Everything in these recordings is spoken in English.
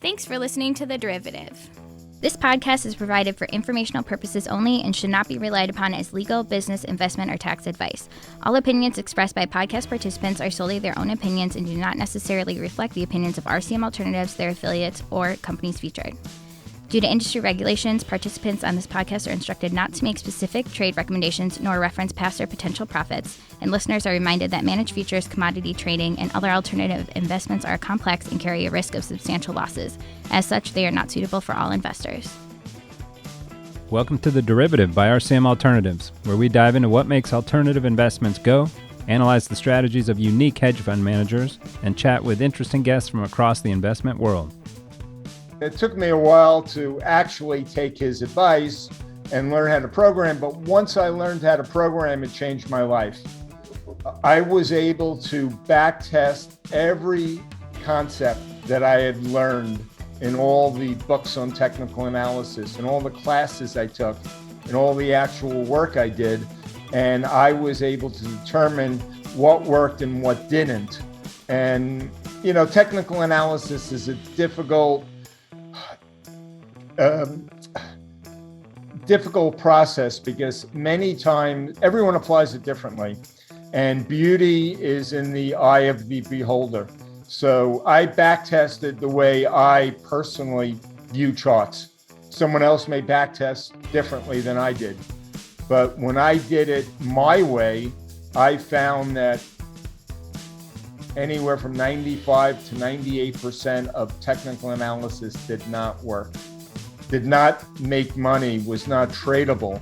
Thanks for listening to The Derivative. This podcast is provided for informational purposes only and should not be relied upon as legal, business, investment, or tax advice. All opinions expressed by podcast participants are solely their own opinions and do not necessarily reflect the opinions of RCM Alternatives, their affiliates, or companies featured. Due to industry regulations, participants on this podcast are instructed not to make specific trade recommendations nor reference past or potential profits, and listeners are reminded that managed futures, commodity trading, and other alternative investments are complex and carry a risk of substantial losses. As such, they are not suitable for all investors. Welcome to The Derivative by RCM Alternatives, where we dive into what makes alternative investments go, analyze the strategies of unique hedge fund managers, and chat with interesting guests from across the investment world. It took me a while to actually take his advice and learn how to program, but once I learned how to program, it changed my life. I was able to backtest every concept that I had learned in all the books on technical analysis and all the classes I took and all the actual work I did, and I was able to determine what worked and what didn't. And, you know, technical analysis is a difficult process because many times everyone applies it differently, and beauty is in the eye of the beholder. So I backtested the way I personally view charts. Someone else may backtest differently than I did, but when I did it my way, I found that anywhere from 95 to 98% of technical analysis did not work, did not make money, was not tradable.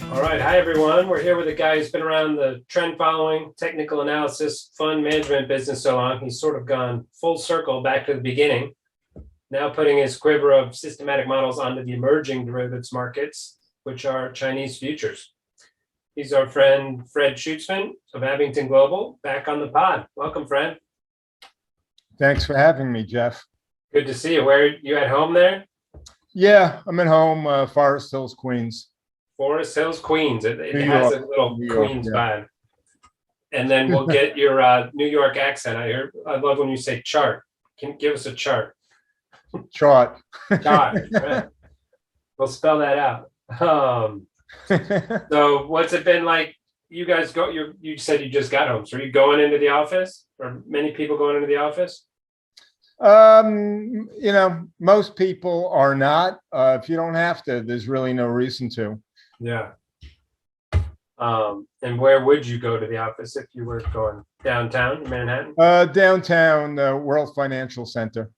All right, hi everyone. We're here with a guy who's been around the trend following, technical analysis, fund management business so long. He's sort of gone full circle back to the beginning, now putting his quiver of systematic models onto the emerging derivatives markets, which are Chinese futures. He's our friend Fred Schutzman of Abingdon Global, back on the pod. Welcome, Fred. Thanks for having me, Jeff. Good to see you. Where you at home there? Yeah, I'm at home, Forest Hills, Queens. Forest Hills, Queens. It York. has a little New York, Queens yeah. vibe. And then we'll get your New York accent. I love when you say chart. Can you give us a chart? Chart. Chart. Right. We'll spell that out. So what's it been like? You guys you said you just got home. So are you going into the office? Or many people going into the office? You know, most people are not. If you don't have to, there's really no reason to. Yeah. And where would you go to the office if you were going downtown, Manhattan? Downtown, World Financial Center.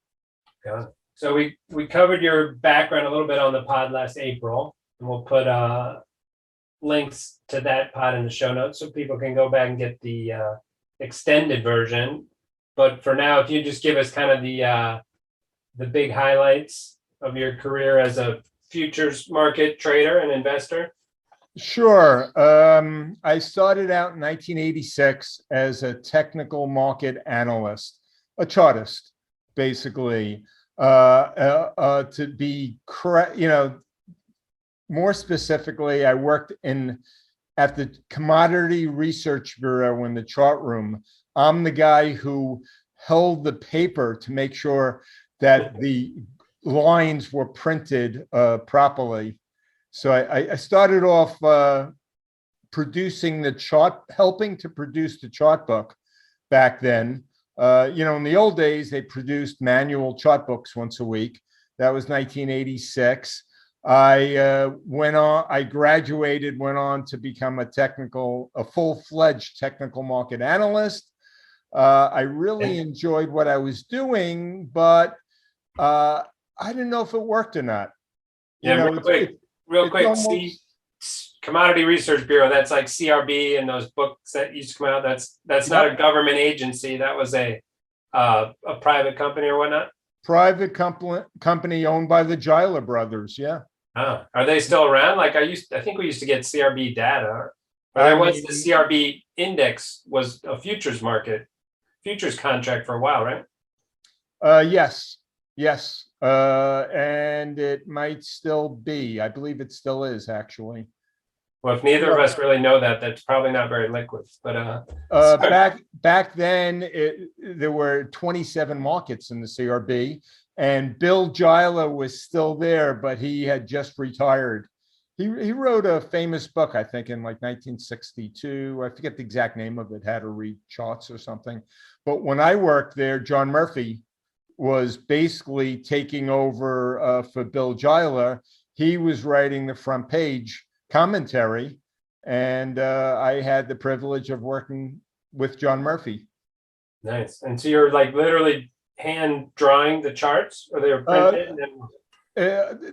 Yeah. So we covered your background a little bit on the pod last April, and we'll put links to that pod in the show notes so people can go back and get the extended version. But for now, if you just give us kind of the big highlights of your career as a futures market trader and investor. Sure. I started out in 1986 as a technical market analyst, a Chartist, basically. To be correct, you know, more specifically, I worked at the Commodity Research Bureau in the chart room. I'm the guy who held the paper to make sure that the lines were printed properly. So I started off producing the chart, helping to produce the chart book back then. You know, in the old days, they produced manual chart books once a week. That was 1986. I graduated, went on to become a full-fledged technical market analyst. I really enjoyed what I was doing, but I didn't know if it worked or not. Yeah, real quick. Almost... Commodity Research Bureau, that's like CRB and those books that used to come out. That's not a government agency. That was a private company or whatnot. Private company owned by the Giler brothers. Yeah. Oh, are they still around? Like I think we used to get CRB data. The CRB index was a futures contract for a while, right? Yes. and it might still be. I believe it still is, actually. Well, if neither of us really know that, that's probably not very liquid. But back then, there were 27 markets in the CRB, and Bill Giler was still there, but he had just retired. He wrote a famous book, I think, in like 1962. I forget the exact name of it, How to Read Charts or something. But when I worked there, John Murphy was basically taking over for Bill Giler. He was writing the front page commentary, and I had the privilege of working with John Murphy. Nice. And so you're like literally hand drawing the charts, or they were printed?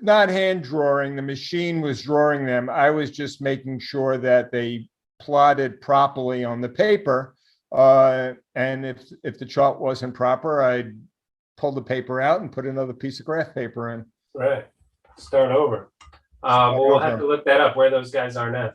Not hand drawing. The machine was drawing them. I was just making sure that they plotted properly on the paper. And if the chart wasn't proper, I'd pull the paper out and put another piece of graph paper in. Right. Start over. We'll have to look that up, where those guys are now.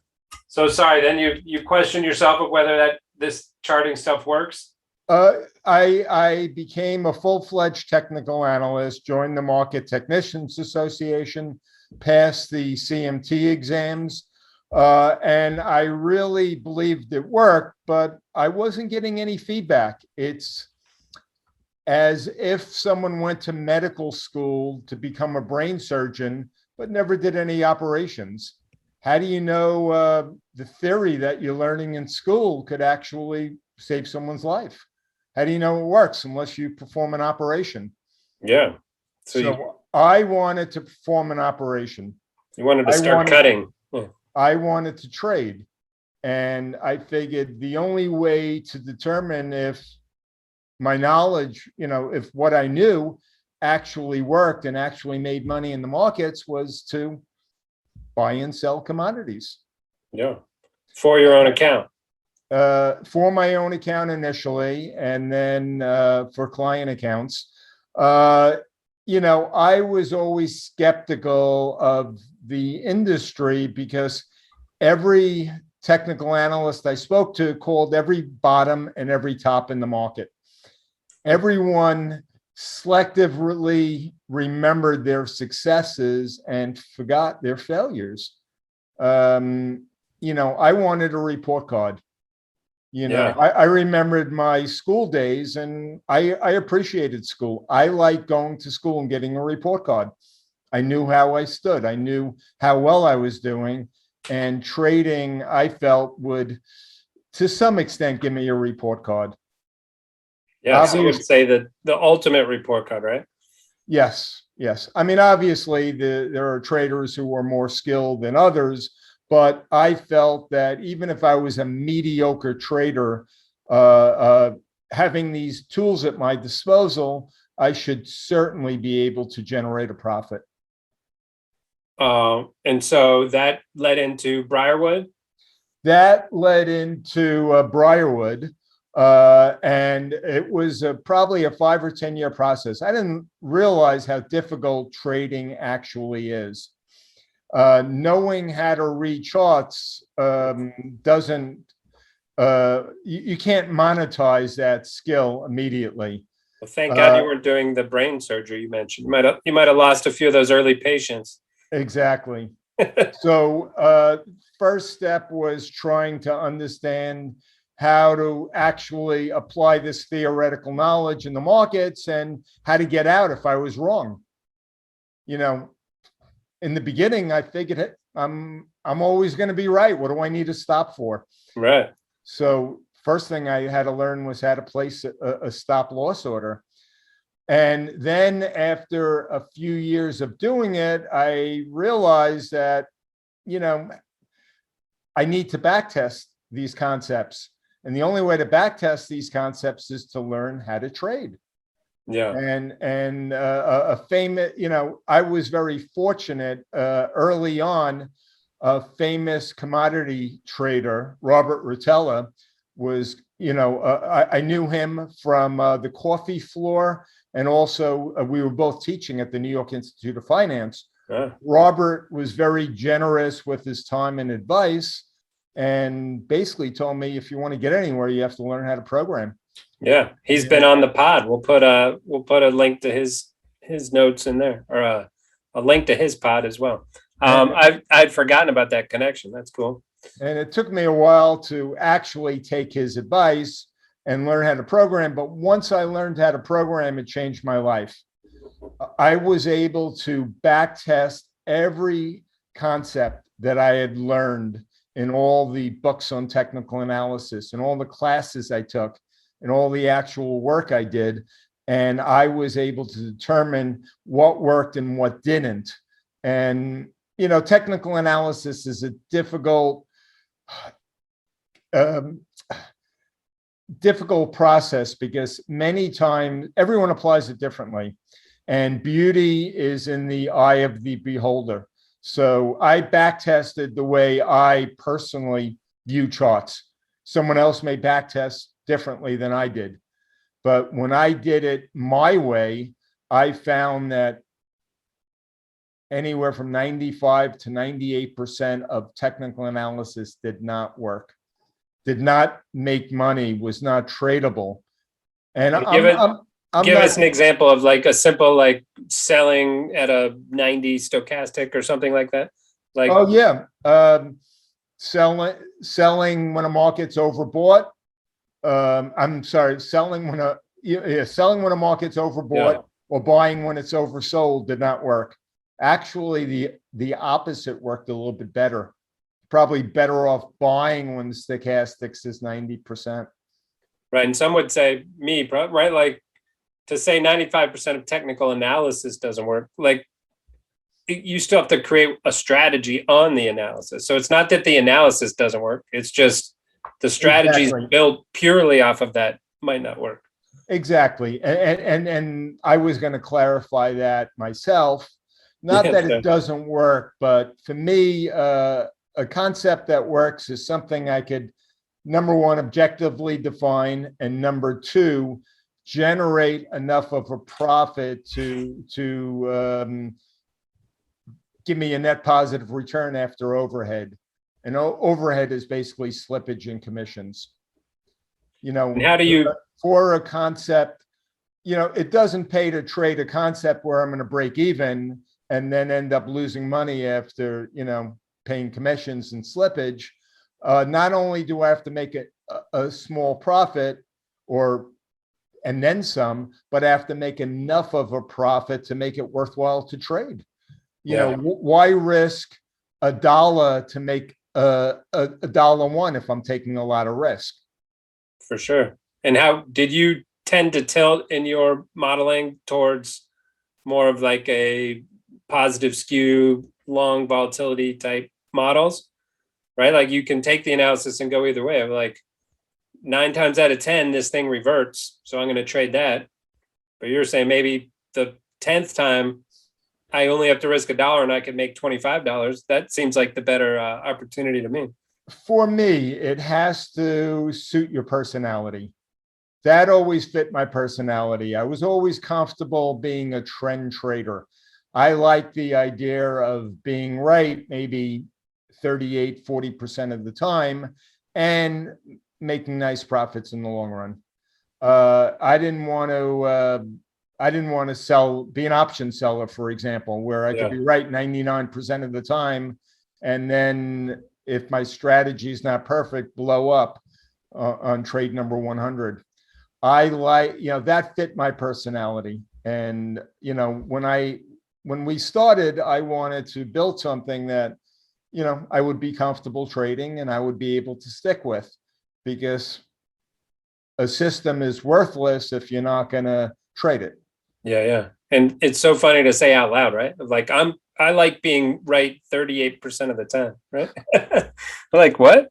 So sorry, then you question yourself of whether this charting stuff works? I became a full-fledged technical analyst, joined the Market Technicians Association, passed the CMT exams, and I really believed it worked, but I wasn't getting any feedback. It's as if someone went to medical school to become a brain surgeon, but never did any operations. How do you know the theory that you're learning in school could actually save someone's life? How do you know it works unless you perform an operation? Yeah. So I wanted to perform an operation. You wanted to start cutting. I wanted to trade. And I figured the only way to determine if my knowledge, if what I knew actually worked and actually made money in the markets was to buy and sell commodities. Yeah. For your own account. For my own account initially, and then for client accounts. I was always skeptical of the industry because every technical analyst I spoke to called every bottom and every top in the market. Everyone selectively remembered their successes and forgot their failures. I wanted a report card. I remembered my school days, and I appreciated school. I liked going to school and getting a report card. I knew how I stood. I knew how well I was doing, and trading, I felt, would, to some extent, give me a report card. Yeah, so you would say that the ultimate report card, right? Yes. I mean, obviously, there are traders who are more skilled than others, but I felt that even if I was a mediocre trader, having these tools at my disposal, I should certainly be able to generate a profit. And so that led into Briarwood? That led into Briarwood. And it was probably a 5 or 10 year process. I didn't realize how difficult trading actually is. Knowing how to read charts doesn't, you can't monetize that skill immediately. Well, thank God you weren't doing the brain surgery you mentioned. You might have lost a few of those early patients. Exactly. So first step was trying to understand how to actually apply this theoretical knowledge in the markets and how to get out if I was wrong. In the beginning, I figured I'm always going to be right. What do I need to stop for? Right. So first thing I had to learn was how to place a stop loss order. And then after a few years of doing it, I realized that, I need to backtest these concepts. And the only way to backtest these concepts is to learn how to trade. Yeah. And a famous, I was very fortunate early on. A famous commodity trader, Robert Rotella, was, I knew him from the coffee floor, and also we were both teaching at the New York Institute of Finance. Robert was very generous with his time and advice, and basically told me, if you want to get anywhere, you have to learn how to program. Yeah, he's been on the pod. We'll put a link to his his notes in there, or a link to his pod as well. I'd forgotten about that connection. That's cool. And it took me a while to actually take his advice and learn how to program. But once I learned how to program, it changed my life. I was able to back test every concept that I had learned in all the books on technical analysis and all the classes I took and all the actual work I did. And I was able to determine what worked and what didn't. And, technical analysis is a difficult process because many times everyone applies it differently, and beauty is in the eye of the beholder. So I back tested the way I personally view charts. Someone else may back test differently than I did, but when I did it my way, I found that anywhere from 95 to 98% of technical analysis did not work, did not make money, was not tradable. And give us an example of like a simple, like selling at a 90 stochastic or something like that. Like, oh yeah, selling when a market's overbought. I'm sorry, selling when a market's overbought, or buying when it's oversold did not work. Actually, the opposite worked a little bit better. Probably better off buying when the stochastics is 90%. Right. And some would say right? Like to say 95% of technical analysis doesn't work, like you still have to create a strategy on the analysis. So it's not that the analysis doesn't work. It's just the strategies built purely off of that might not work. Exactly. And I was going to clarify that myself. Not that it doesn't work, but for me, a concept that works is something I could, number one, objectively define, and number two, generate enough of a profit to give me a net positive return after overhead. And overhead is basically slippage and commissions. And how do you, for a concept, it doesn't pay to trade a concept where I'm going to break even and then end up losing money after, paying commissions and slippage. Not only do I have to make a small profit and then some, but I have to make enough of a profit to make it worthwhile to trade. Why risk $1 to make a $1 if I'm taking a lot of risk? For sure. And how did you tend to tilt in your modeling towards more of like a positive skew, long volatility type models, right? Like you can take the analysis and go either way. Of like 9 times out of 10, this thing reverts, so I'm going to trade that. But you're saying maybe the 10th time, I only have to risk $1 and I can make $25. That seems like the better opportunity to me. For me, it has to suit your personality. That always fit my personality. I was always comfortable being a trend trader. I like the idea of being right, maybe 38-40% of the time, and making nice profits in the long run. I didn't want to be an option seller, for example, where I could be right 99% of the time, and then if my strategy is not perfect, blow up on trade number 100. I like, that fit my personality. And, when we started, I wanted to build something that, I would be comfortable trading and I would be able to stick with, because a system is worthless if you're not going to trade it. Yeah. And it's so funny to say out loud, right? Like I like being right 38% of the time, right? Like what?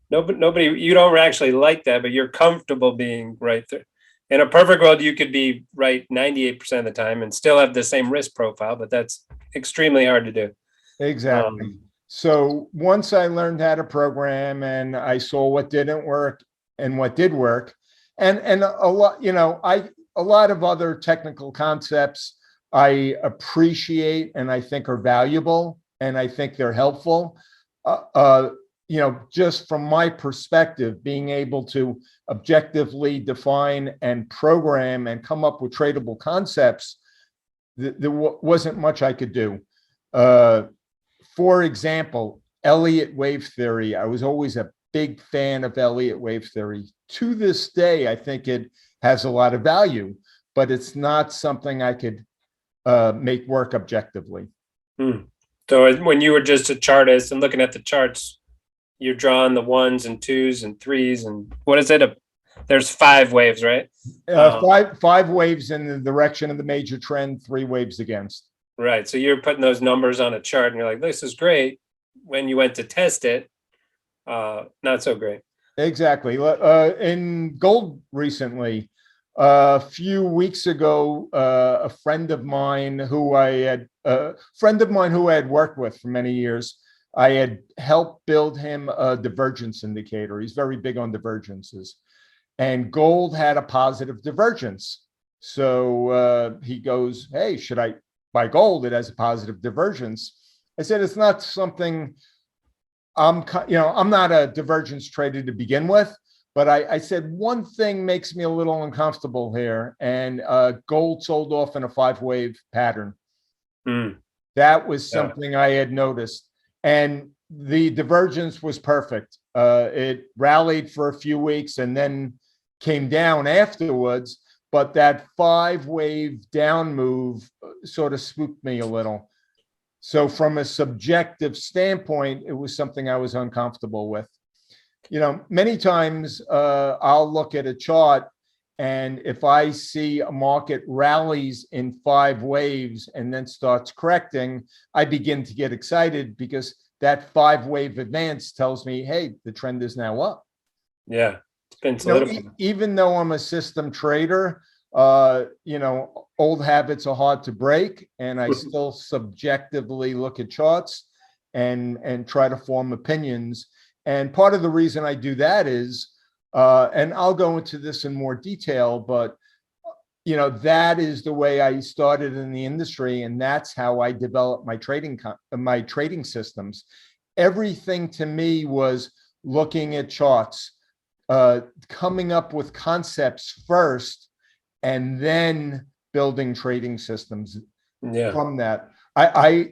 Nobody, you don't actually like that, but you're comfortable being right there. In a perfect world, you could be right 98% of the time and still have the same risk profile, but that's extremely hard to do. Exactly. So once I learned how to program and I saw what didn't work and what did work, and a lot, a lot of other technical concepts I appreciate and I think are valuable and I think they're helpful. Just from my perspective, being able to objectively define and program and come up with tradable concepts there wasn't much I could do. For example, Elliott wave theory. I was always a big fan of Elliott wave theory. To this day, I think it has a lot of value, but it's not something I could make work objectively. So when you were just a chartist and looking at the charts, you're drawing the 1s and 2s and 3s and what is it? There's 5 waves, right? Five waves in the direction of the major trend, 3 waves against. Right. So you're putting those numbers on a chart and you're like, this is great. When you went to test it, not so great. Exactly. In gold recently, a few weeks ago, a friend of mine who I had worked with for many years, I had helped build him a divergence indicator. He's very big on divergences, and gold had a positive divergence. So he goes, "Hey, should I buy gold? It has a positive divergence." I said, "It's not something I'm not a divergence trader to begin with, but I said one thing makes me a little uncomfortable here, and gold sold off in a 5-wave pattern. That was something I had noticed, and the divergence was perfect. It rallied for a few weeks and then came down afterwards, but that 5-wave down move sort of spooked me a little. So from a subjective standpoint, it was something I was uncomfortable with. Many times I'll look at a chart, and if I see a market rallies in 5 waves and then starts correcting, I begin to get excited because that 5-wave advance tells me, hey, the trend is now up. Yeah, it's been solidified. Even though I'm a system trader, old habits are hard to break, and I still subjectively look at charts and try to form opinions. And part of the reason I do that is, and I'll go into this in more detail, but that is the way I started in the industry, and that's how I developed my trading systems. Everything to me was looking at charts, coming up with concepts first, and then building trading systems from that. I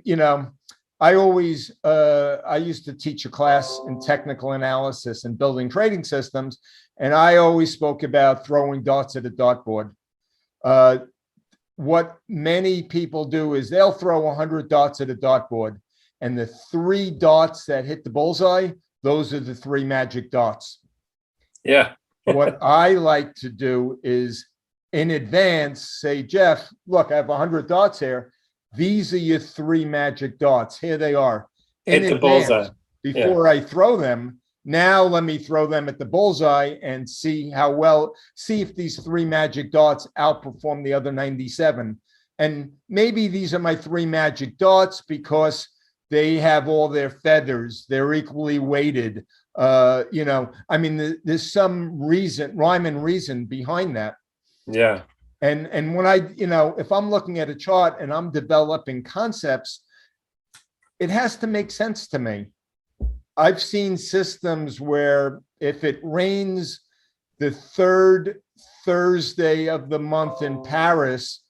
used to teach a class in technical analysis and building trading systems, and I always spoke about throwing darts at a dartboard. What many people do is they'll throw 100 darts at a dartboard, and the 3 darts that hit the bullseye, those are the 3 magic darts. Yeah. What I like to do is in advance say, Jeff, look, I have 100 darts here. These are your 3 magic darts. Here they are. Hit the bullseye. Before I throw them, now let me throw them at the bullseye and see if these 3 magic darts outperform the other 97. And maybe these are my 3 magic darts because they have all their feathers. They're equally weighted. There's some rhyme and reason behind that. Yeah. And when if I'm looking at a chart and I'm developing concepts, it has to make sense to me. I've seen systems where if it rains the 3rd Thursday of the month in Paris,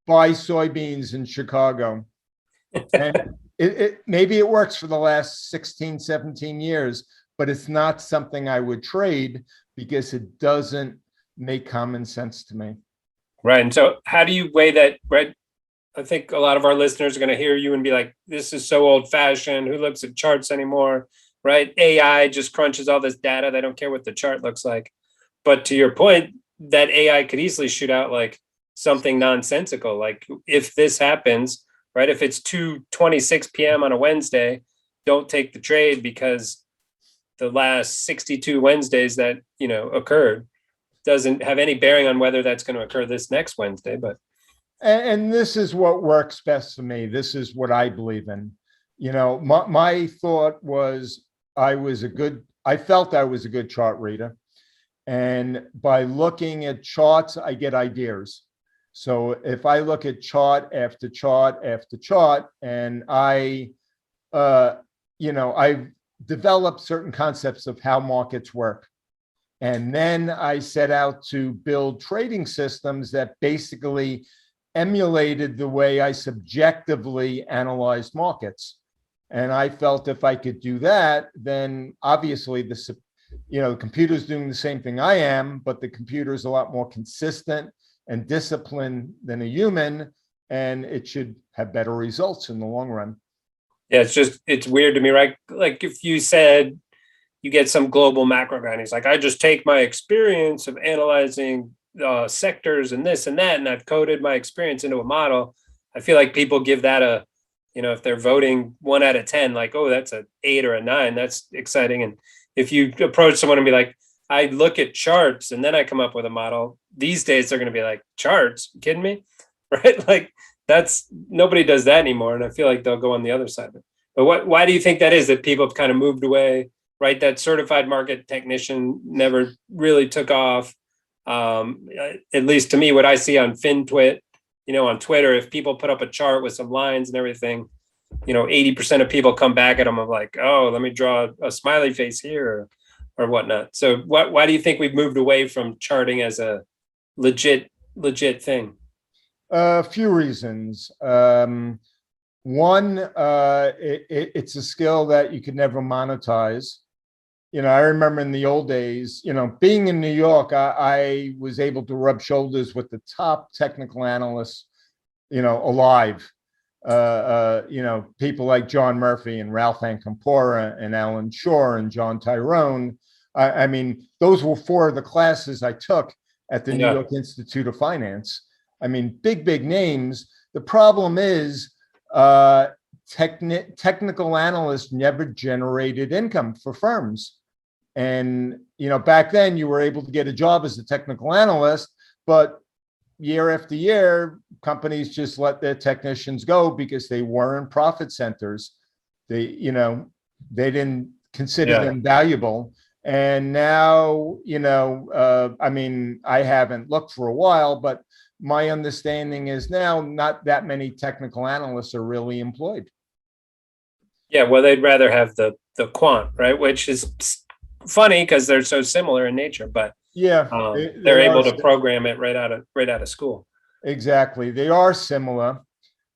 buy soybeans in Chicago. And maybe it works for the last 16, 17 years, but it's not something I would trade because it doesn't make common sense to me. Right. And so how do you weigh that? Right. I think a lot of our listeners are going to hear you and be like, this is so old fashioned. Who looks at charts anymore? Right. AI just crunches all this data. They don't care what the chart looks like. But to your point, that AI could easily shoot out like something nonsensical. Like if this happens, right, if it's 2:26 p.m. on a Wednesday, don't take the trade because the last 62 Wednesdays that, occurred doesn't have any bearing on whether that's going to occur this next Wednesday. But and this is what works best for me. This is what I believe in. My thought was I felt I was a good chart reader. And by looking at charts, I get ideas. So if I look at chart after chart after chart, and I've developed certain concepts of how markets work. And then I set out to build trading systems that basically emulated the way I subjectively analyzed markets. And I felt if I could do that, then obviously the computer's doing the same thing I am, but the computer is a lot more consistent and disciplined than a human, and it should have better results in the long run. Yeah, it's weird to me, right? Like if you said you get some global macro guy and he's like, I just take my experience of analyzing sectors and this and that, and I've coded my experience into a model. I feel like people give that if they're voting 1 out of 10, like, oh, that's an 8 or a 9, that's exciting. And if you approach someone and be like, I look at charts and then I come up with a model, these days they're going to be like, charts? You kidding me? Right? Like nobody does that anymore. And I feel like they'll go on the other side of it. But why do you think that is, that people have kind of moved away, right? That certified market technician never really took off. At least to me, what I see on FinTwit, on Twitter, if people put up a chart with some lines and everything, 80% of people come back at them of like, oh, let me draw a smiley face here or whatnot. So why do you think we've moved away from charting as a legit thing? A few reasons. One, it's a skill that you could never monetize. I remember in the old days, being in New York, I was able to rub shoulders with the top technical analysts, alive. People like John Murphy and Ralph Ancampora and Alan Shore and John Tyrone. I mean, those were 4 of the classes I took at the New York Institute of Finance. I mean, big names. The problem is technical analysts never generated income for firms. And, back then you were able to get a job as a technical analyst, but year after year, companies just let their technicians go because they weren't profit centers. They didn't consider them valuable. And now, I mean, I haven't looked for a while, but my understanding is now not that many technical analysts are really employed. Yeah, well, they'd rather have the quant, right? Which is funny because they're so similar in nature, but yeah, they're able to program it right out of school. Exactly, they are similar.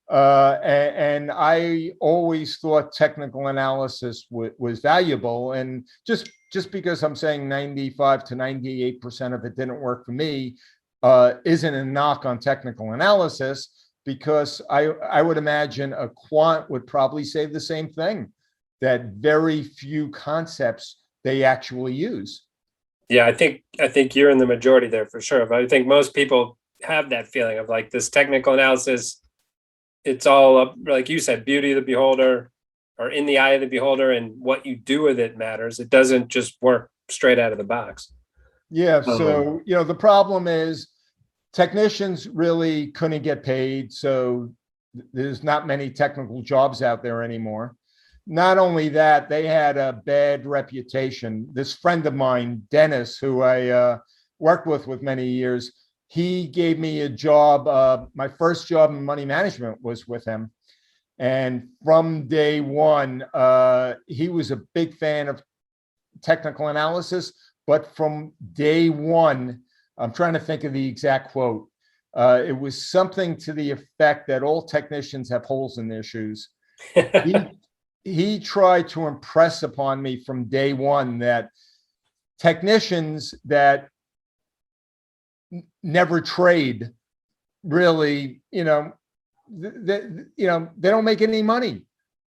And I always thought technical analysis was valuable, and just because I'm saying 95 to 98% of it didn't work for me isn't a knock on technical analysis, because I would imagine a quant would probably say the same thing, that very few concepts they actually use. Yeah, I think you're in the majority there for sure. But I think most people have that feeling of like this technical analysis, it's all up, like you said, beauty of the beholder, or in the eye of the beholder, and what you do with it matters. It doesn't just work straight out of the box. Yeah, so the problem is technicians really couldn't get paid, so there's not many technical jobs out there anymore. Not only that, they had a bad reputation. This friend of mine, Dennis, who I worked with many years, he gave me a job. My first job in money management was with him. And from day one, he was a big fan of technical analysis. But from day one, I'm trying to think of the exact quote. It was something to the effect that all technicians have holes in their shoes. He tried to impress upon me from day one that technicians that never trade really, they don't make any money.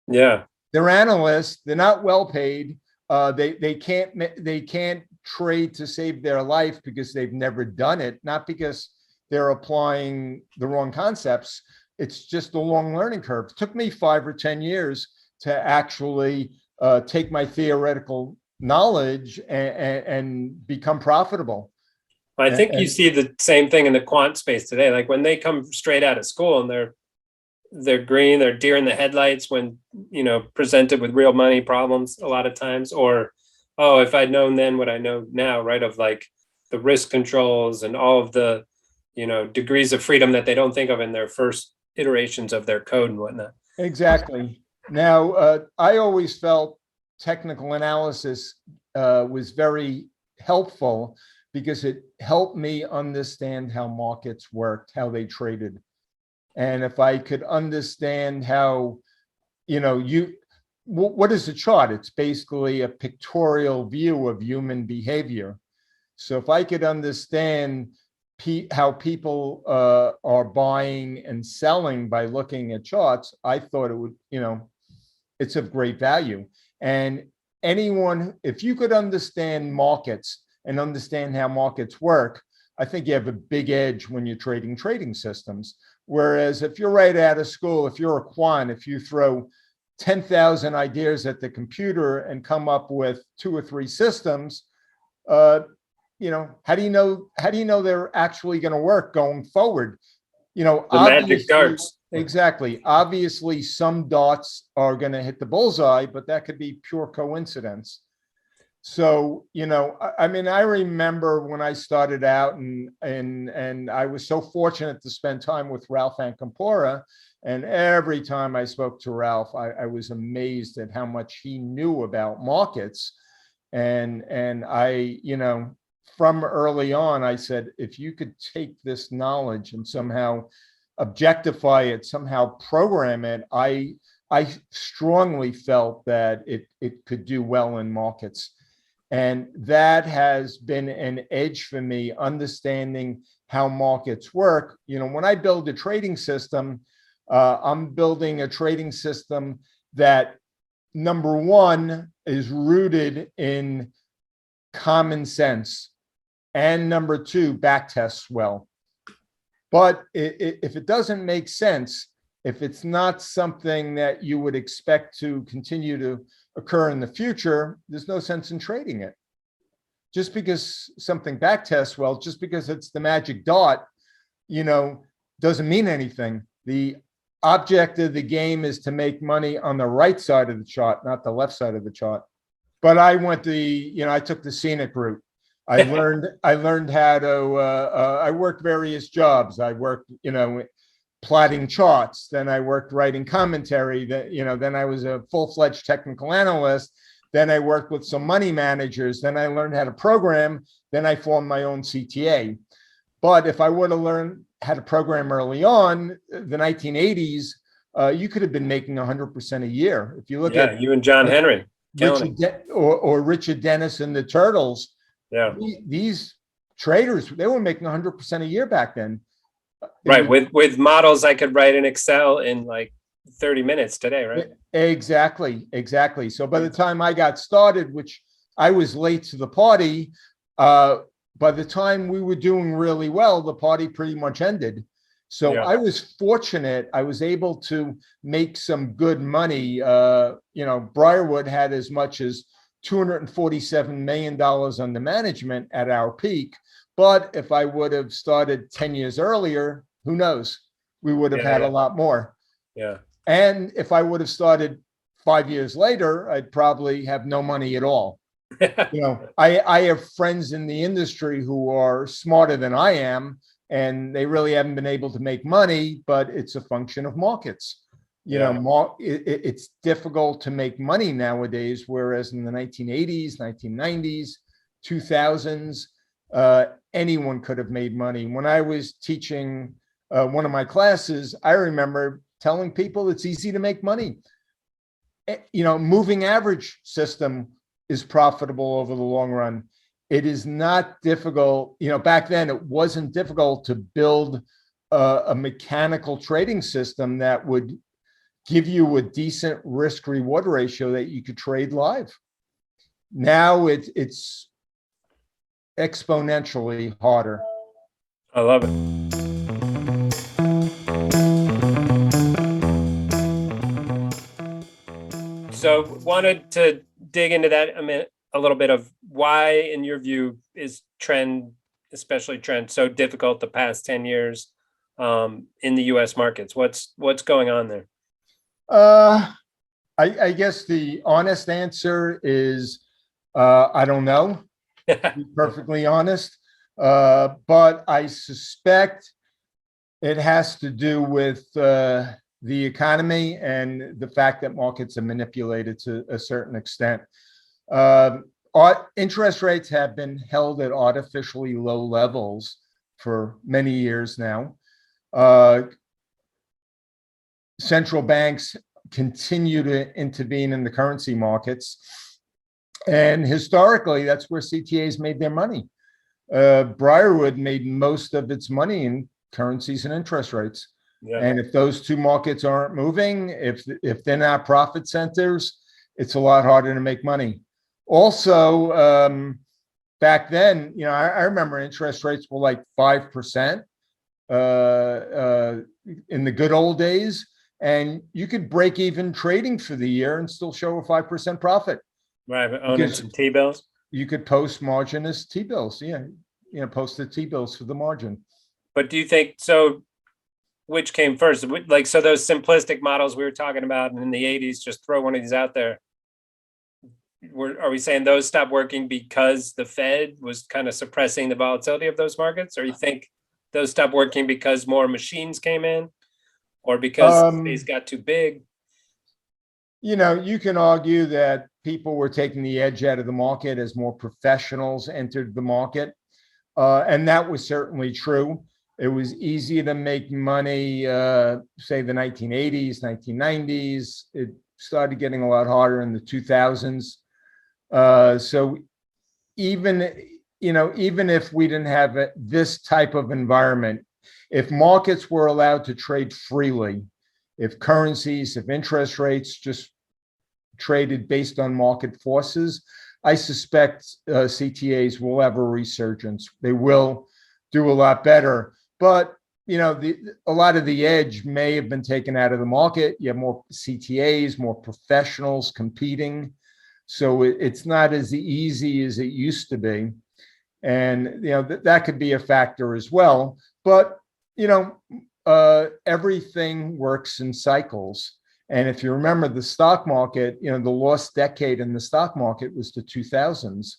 Yeah, they're analysts. They're not well paid. They can't trade to save their life because they've never done it, not because they're applying the wrong concepts. It's just a long learning curve. It took me 5 or 10 years to actually take my theoretical knowledge and become profitable. I think you see the same thing in the quant space today. Like when they come straight out of school and they're green, they're deer in the headlights when, presented with real money problems a lot of times, or, oh, if I'd known then what I know now, right, of like the risk controls and all of the, degrees of freedom that they don't think of in their first iterations of their code and whatnot. Exactly. Now, I always felt technical analysis was very helpful because it helped me understand how markets worked, how they traded. And if I could understand how, what is a chart? It's basically a pictorial view of human behavior. So if I could understand how people are buying and selling by looking at charts, I thought it would, it's of great value. And if you could understand markets and understand how markets work, I think you have a big edge when you're trading systems. Whereas if you're right out of school, if you're a quant, if you throw 10,000 ideas at the computer and come up with 2 or 3 systems, how do you know they're actually going to work going forward? The magic darts. Exactly. Obviously, some dots are going to hit the bullseye, but that could be pure coincidence. So, I remember when I started out and I was so fortunate to spend time with Ralph Ancampora. And every time I spoke to Ralph, I was amazed at how much he knew about markets. And I, from early on, I said, if you could take this knowledge and somehow objectify it, somehow program it, I strongly felt that it could do well in markets. And that has been an edge for me, understanding how markets work. When I build a trading system, I'm building a trading system that, number one, is rooted in common sense, and number two, back tests well. But if it doesn't make sense, if it's not something that you would expect to continue to occur in the future, there's no sense in trading it. Just because something back tests well, just because it's the magic dot, doesn't mean anything. The object of the game is to make money on the right side of the chart, not the left side of the chart. But I took the scenic route. I learned how to, I worked various jobs. I worked, plotting charts. Then I worked writing commentary. Then I was a full-fledged technical analyst. Then I worked with some money managers. Then I learned how to program. Then I formed my own CTA. But if I would have learned how to program early on, the 1980s, you could have been making 100% a year. If you look at you and John Henry, Richard Dennis and the Turtles. Yeah, these traders, they were making 100% a year back then. Right, with models I could write in Excel in like 30 minutes today, right? Exactly. So by the time I got started, which I was late to the party, by the time we were doing really well, the party pretty much ended. So I was fortunate. I was able to make some good money. Briarwood had as much as $247 million under management at our peak. But if I would have started 10 years earlier, who knows? We would have had a lot more. Yeah. And if I would have started 5 years later, I'd probably have no money at all. I have friends in the industry who are smarter than I am, and they really haven't been able to make money, but it's a function of markets. It's difficult to make money nowadays, whereas in the 1980s, 1990s, 2000s, anyone could have made money. When I was teaching one of my classes, I remember telling people it's easy to make money. Moving average system is profitable over the long run. It is not difficult. Back then it wasn't difficult to build a mechanical trading system that would give you a decent risk reward ratio that you could trade live. Now it's exponentially harder. I love it. So wanted to dig into that a little bit of why, in your view, is especially trend, so difficult the past 10 years in the U.S. markets? What's going on there? I guess the honest answer is I don't know, to be perfectly honest. But I suspect it has to do with the economy and the fact that markets are manipulated to a certain extent. Interest rates have been held at artificially low levels for many years now. central banks continue to intervene in the currency markets. And historically, that's where CTAs made their money. Briarwood made most of its money in currencies and interest rates. Yeah. And if those two markets aren't moving, if they're not profit centers, it's a lot harder to make money. Also, back then, I remember interest rates were like 5% in the good old days, and you could break even trading for the year and still show a 5% profit. Right, but owning some T-bills. You could post margin as T-bills, post the T-bills for the margin. But do you think so? Which came first? Like, so those simplistic models we were talking about in the 80s, just throw one of these out there. Are we saying those stopped working because the Fed was kind of suppressing the volatility of those markets? Or you think those stopped working because more machines came in, or because space got too big? You can argue that people were taking the edge out of the market as more professionals entered the market. And that was certainly true. It was easy to make money, say the 1980s, 1990s. It started getting a lot harder in the 2000s. So even if we didn't have this type of environment, if markets were allowed to trade freely, if currencies, if interest rates just traded based on market forces, I suspect CTAs will have a resurgence. They will do a lot better. But a lot of the edge may have been taken out of the market. You have more CTAs, more professionals competing. So it's not as easy as it used to be. And, that could be a factor as well. But, everything works in cycles. And if you remember the stock market, the lost decade in the stock market was the 2000s.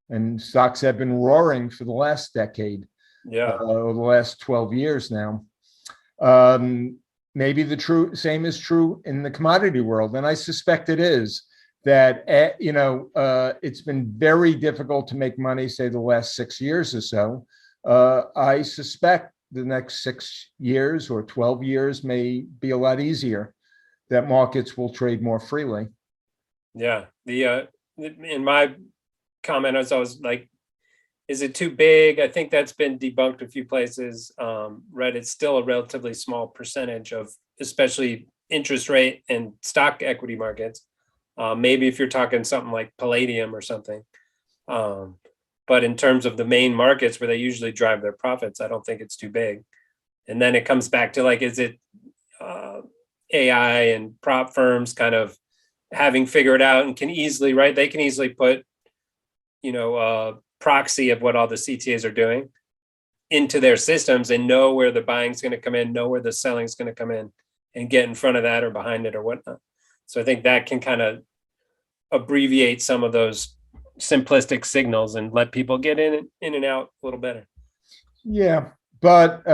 And stocks have been roaring for the last decade. Yeah. Over the last 12 years now. Maybe the same is true in the commodity world. And I suspect it is. That, it's been very difficult to make money, say, the last 6 years or so. I suspect the next 6 years or 12 years may be a lot easier, that markets will trade more freely. Yeah. In my comment, I was always like, is it too big? I think that's been debunked a few places. Right. It's still a relatively small percentage of especially interest rate and stock equity markets. Maybe if you're talking something like palladium or something. But in terms of the main markets where they usually drive their profits, I don't think it's too big. And then it comes back to like, is it AI and prop firms kind of having figured out and can easily, right? They can easily put, proxy of what all the CTAs are doing into their systems and know where the buying's going to come in, know where the selling's going to come in, and get in front of that or behind it or whatnot. So I think that can kind of abbreviate some of those simplistic signals and let people get in and out a little better. Yeah, but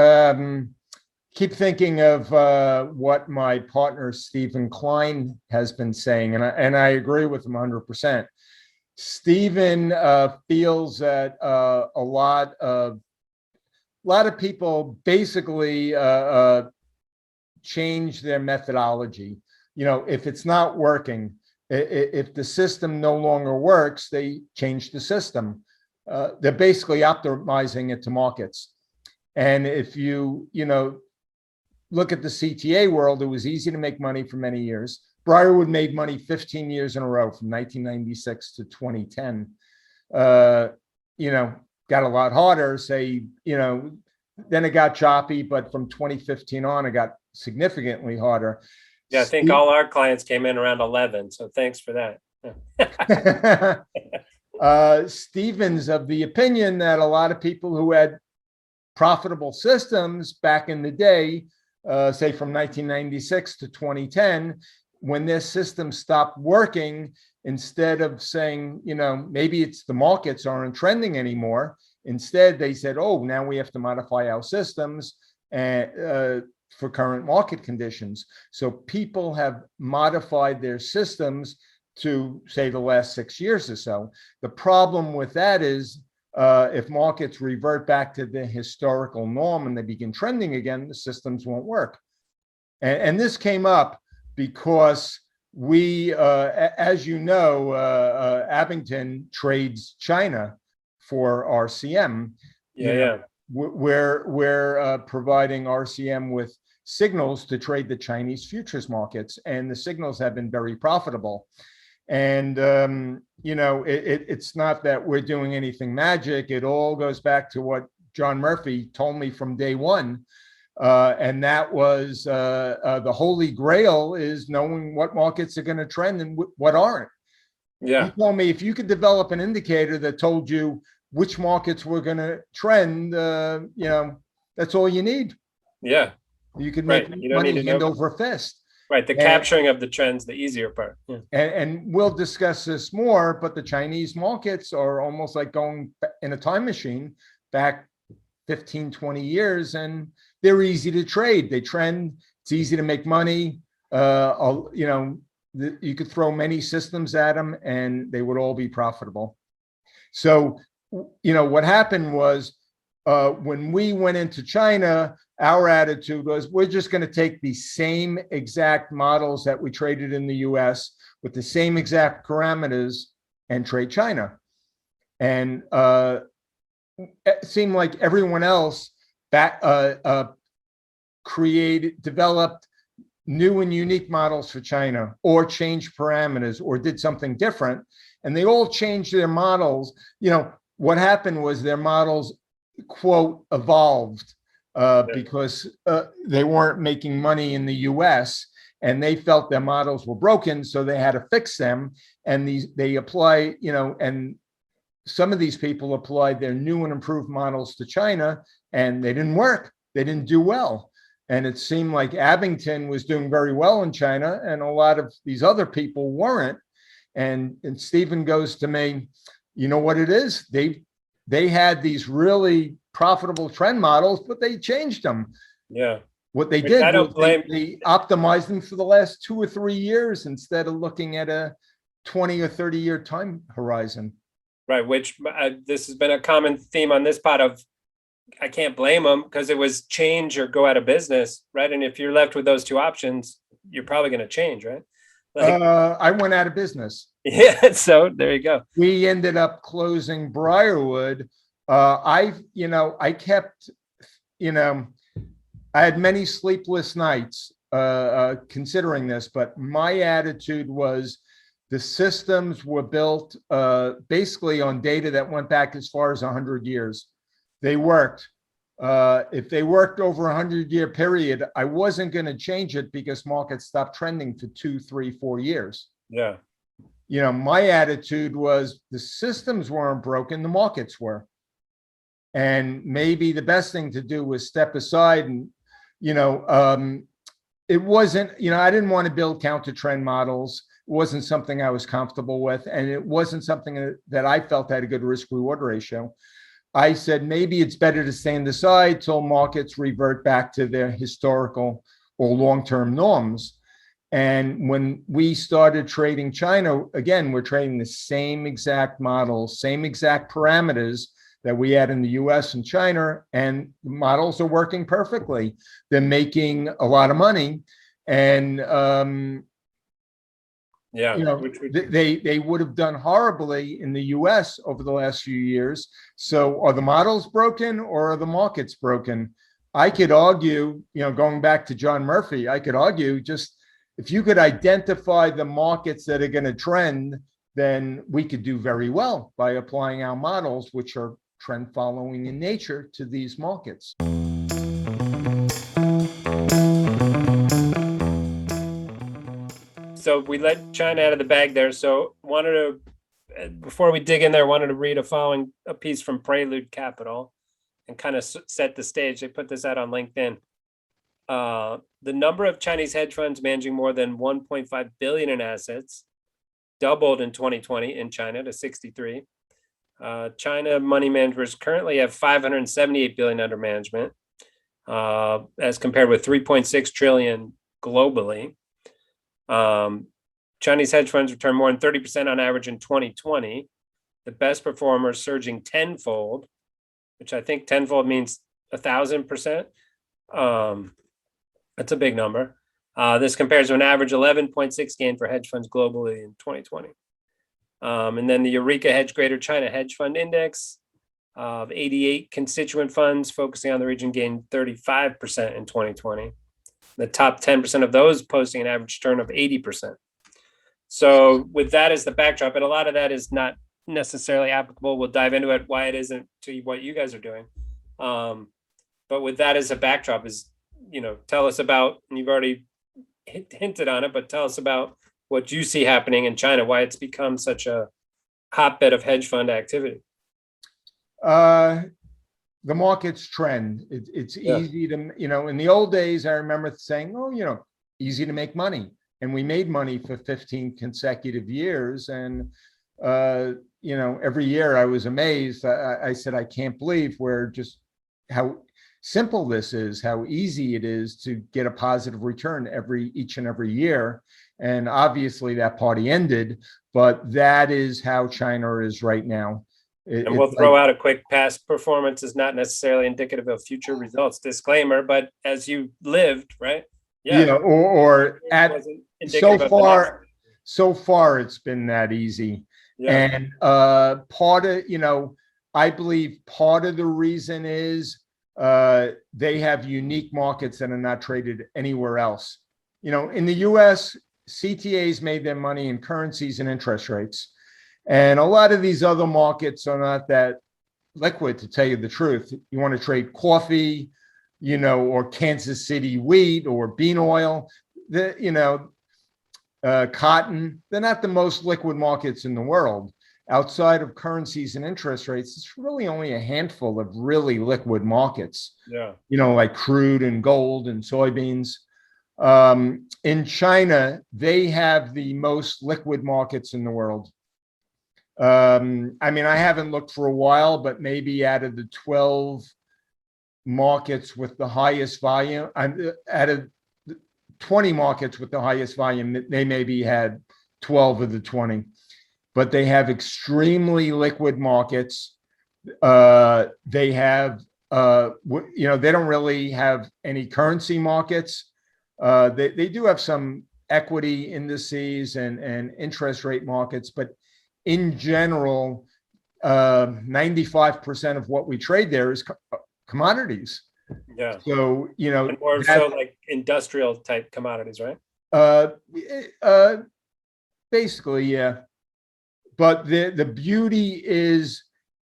keep thinking of what my partner Stephen Klein has been saying, and I agree with him 100%. Stephen feels that a lot of people basically change their methodology. If it's not working, if the system no longer works, they change the system. They're basically optimizing it to markets. And if you look at the CTA world, it was easy to make money for many years. Briarwood made money 15 years in a row from 1996 to 2010. Got a lot harder, then it got choppy, but from 2015 on, it got significantly harder. Yeah, I think all our clients came in around 11. So thanks for that. Stephen's of the opinion that a lot of people who had profitable systems back in the day, say from 1996 to 2010, when their system stopped working, instead of saying, maybe it's the markets aren't trending anymore, instead they said, oh, now we have to modify our systems for current market conditions. So people have modified their systems to, say, the last 6 years or so. The problem with that is if markets revert back to the historical norm and they begin trending again, the systems won't work. And this came up because we, as you know, Abingdon trades China for RCM. We're providing RCM with signals to trade the Chinese futures markets, and the signals have been very profitable. And it's not that we're doing anything magic. It all goes back to what John Murphy told me from day one, and that was the holy grail is knowing what markets are going to trend and what aren't. He told me if you could develop an indicator that told you which markets were going to trend, that's all you need. Yeah. You could make money hand over fist. Right. The capturing of the trends, the easier part. Yeah. And we'll discuss this more, but the Chinese markets are almost like going in a time machine back 15, 20 years, and they're easy to trade. They trend. It's easy to make money. You could throw many systems at them and they would all be profitable. So, what happened was when we went into China, our attitude was we're just going to take the same exact models that we traded in the US with the same exact parameters and trade China. And it seemed like everyone else developed new and unique models for China, or changed parameters, or did something different. And they all changed their models. What happened was their models, quote, evolved because they weren't making money in the US, and they felt their models were broken, so they had to fix them. And they apply, and some of these people applied their new and improved models to China, and they didn't work. They didn't do well. And it seemed like Abingdon was doing very well in China, and a lot of these other people weren't. And Stephen goes to me, you know what it is? They had these really profitable trend models, but they changed them. Yeah. What they did was they optimized them for the last 2 or 3 years instead of looking at a 20 or 30-year time horizon. Right, which this has been a common theme on this pod of, I can't blame them because it was change or go out of business, right? And if you're left with those two options, you're probably going to change, right? I went out of business. Yeah, so there you go. We ended up closing Briarwood. I kept, I had many sleepless nights considering this, but my attitude was the systems were built basically on data that went back as far as 100 years. They worked. If they worked over a 100-year period, I wasn't going to change it because markets stopped trending for 2, 3, 4 years. Yeah. My attitude was the systems weren't broken, the markets were. And maybe the best thing to do was step aside and, it wasn't, I didn't want to build counter trend models. It wasn't something I was comfortable with. And it wasn't something that I felt had a good risk reward ratio. I said, maybe it's better to stand aside till markets revert back to their historical or long-term norms. And when we started trading China, again, we're trading the same exact models, same exact parameters that we had in the US and China, and the models are working perfectly. They're making a lot of money. And they would have done horribly in the US over the last few years. So are the models broken or are the markets broken? I could argue, going back to John Murphy, I could argue just if you could identify the markets that are going to trend, then we could do very well by applying our models, which are trend following in nature, to these markets. So we let China out of the bag there. So before we dig in there, wanted to read a piece from Prelude Capital and kind of set the stage. They put this out on LinkedIn. The number of Chinese hedge funds managing more than 1.5 billion in assets doubled in 2020 in China to 63. China money managers currently have 578 billion under management, as compared with 3.6 trillion globally. Chinese hedge funds returned more than 30% on average in 2020. The best performers surging tenfold, which I think tenfold means 1,000%. That's a big number. This compares to an average 11.6 gain for hedge funds globally in 2020. And then the Eureka Hedge Greater China Hedge Fund Index of 88 constituent funds focusing on the region gained 35% in 2020. The top 10% of those posting an average return of 80%. So with that as the backdrop, and a lot of that is not necessarily applicable. We'll dive into it, why it isn't to what you guys are doing. But with that as a backdrop is, tell us about, and you've already hinted on it, but tell us about what you see happening in China, why it's become such a hotbed of hedge fund activity. The market's trend. It's easy to, in the old days, I remember saying, easy to make money. And we made money for 15 consecutive years. And, every year I was amazed. I said, I can't believe how simple this is, how easy it is to get a positive return each and every year. And obviously that party ended, but that is how China is right now. And we'll throw out a quick past performance is not necessarily indicative of future results. Disclaimer, but as you lived, right? Yeah. Or at so far it's been that easy. Yeah. And part of, I believe part of the reason is they have unique markets that are not traded anywhere else. In the US, CTAs made their money in currencies and interest rates. And a lot of these other markets are not that liquid, to tell you the truth. You want to trade coffee, or Kansas City wheat or bean oil, cotton. They're not the most liquid markets in the world. Outside of currencies and interest rates, it's really only a handful of really liquid markets. Yeah. Like crude and gold and soybeans. In China, they have the most liquid markets in the world. I haven't looked for a while, but maybe out of the 12 markets with the highest volume, out of 20 markets with the highest volume, they maybe had 12 of the 20, but they have extremely liquid markets. They have, they don't really have any currency markets. They do have some equity indices and interest rate markets, but in general, 95% of what we trade there is commodities. Yeah. So, and more so like industrial type commodities, right? Basically, yeah. But the beauty is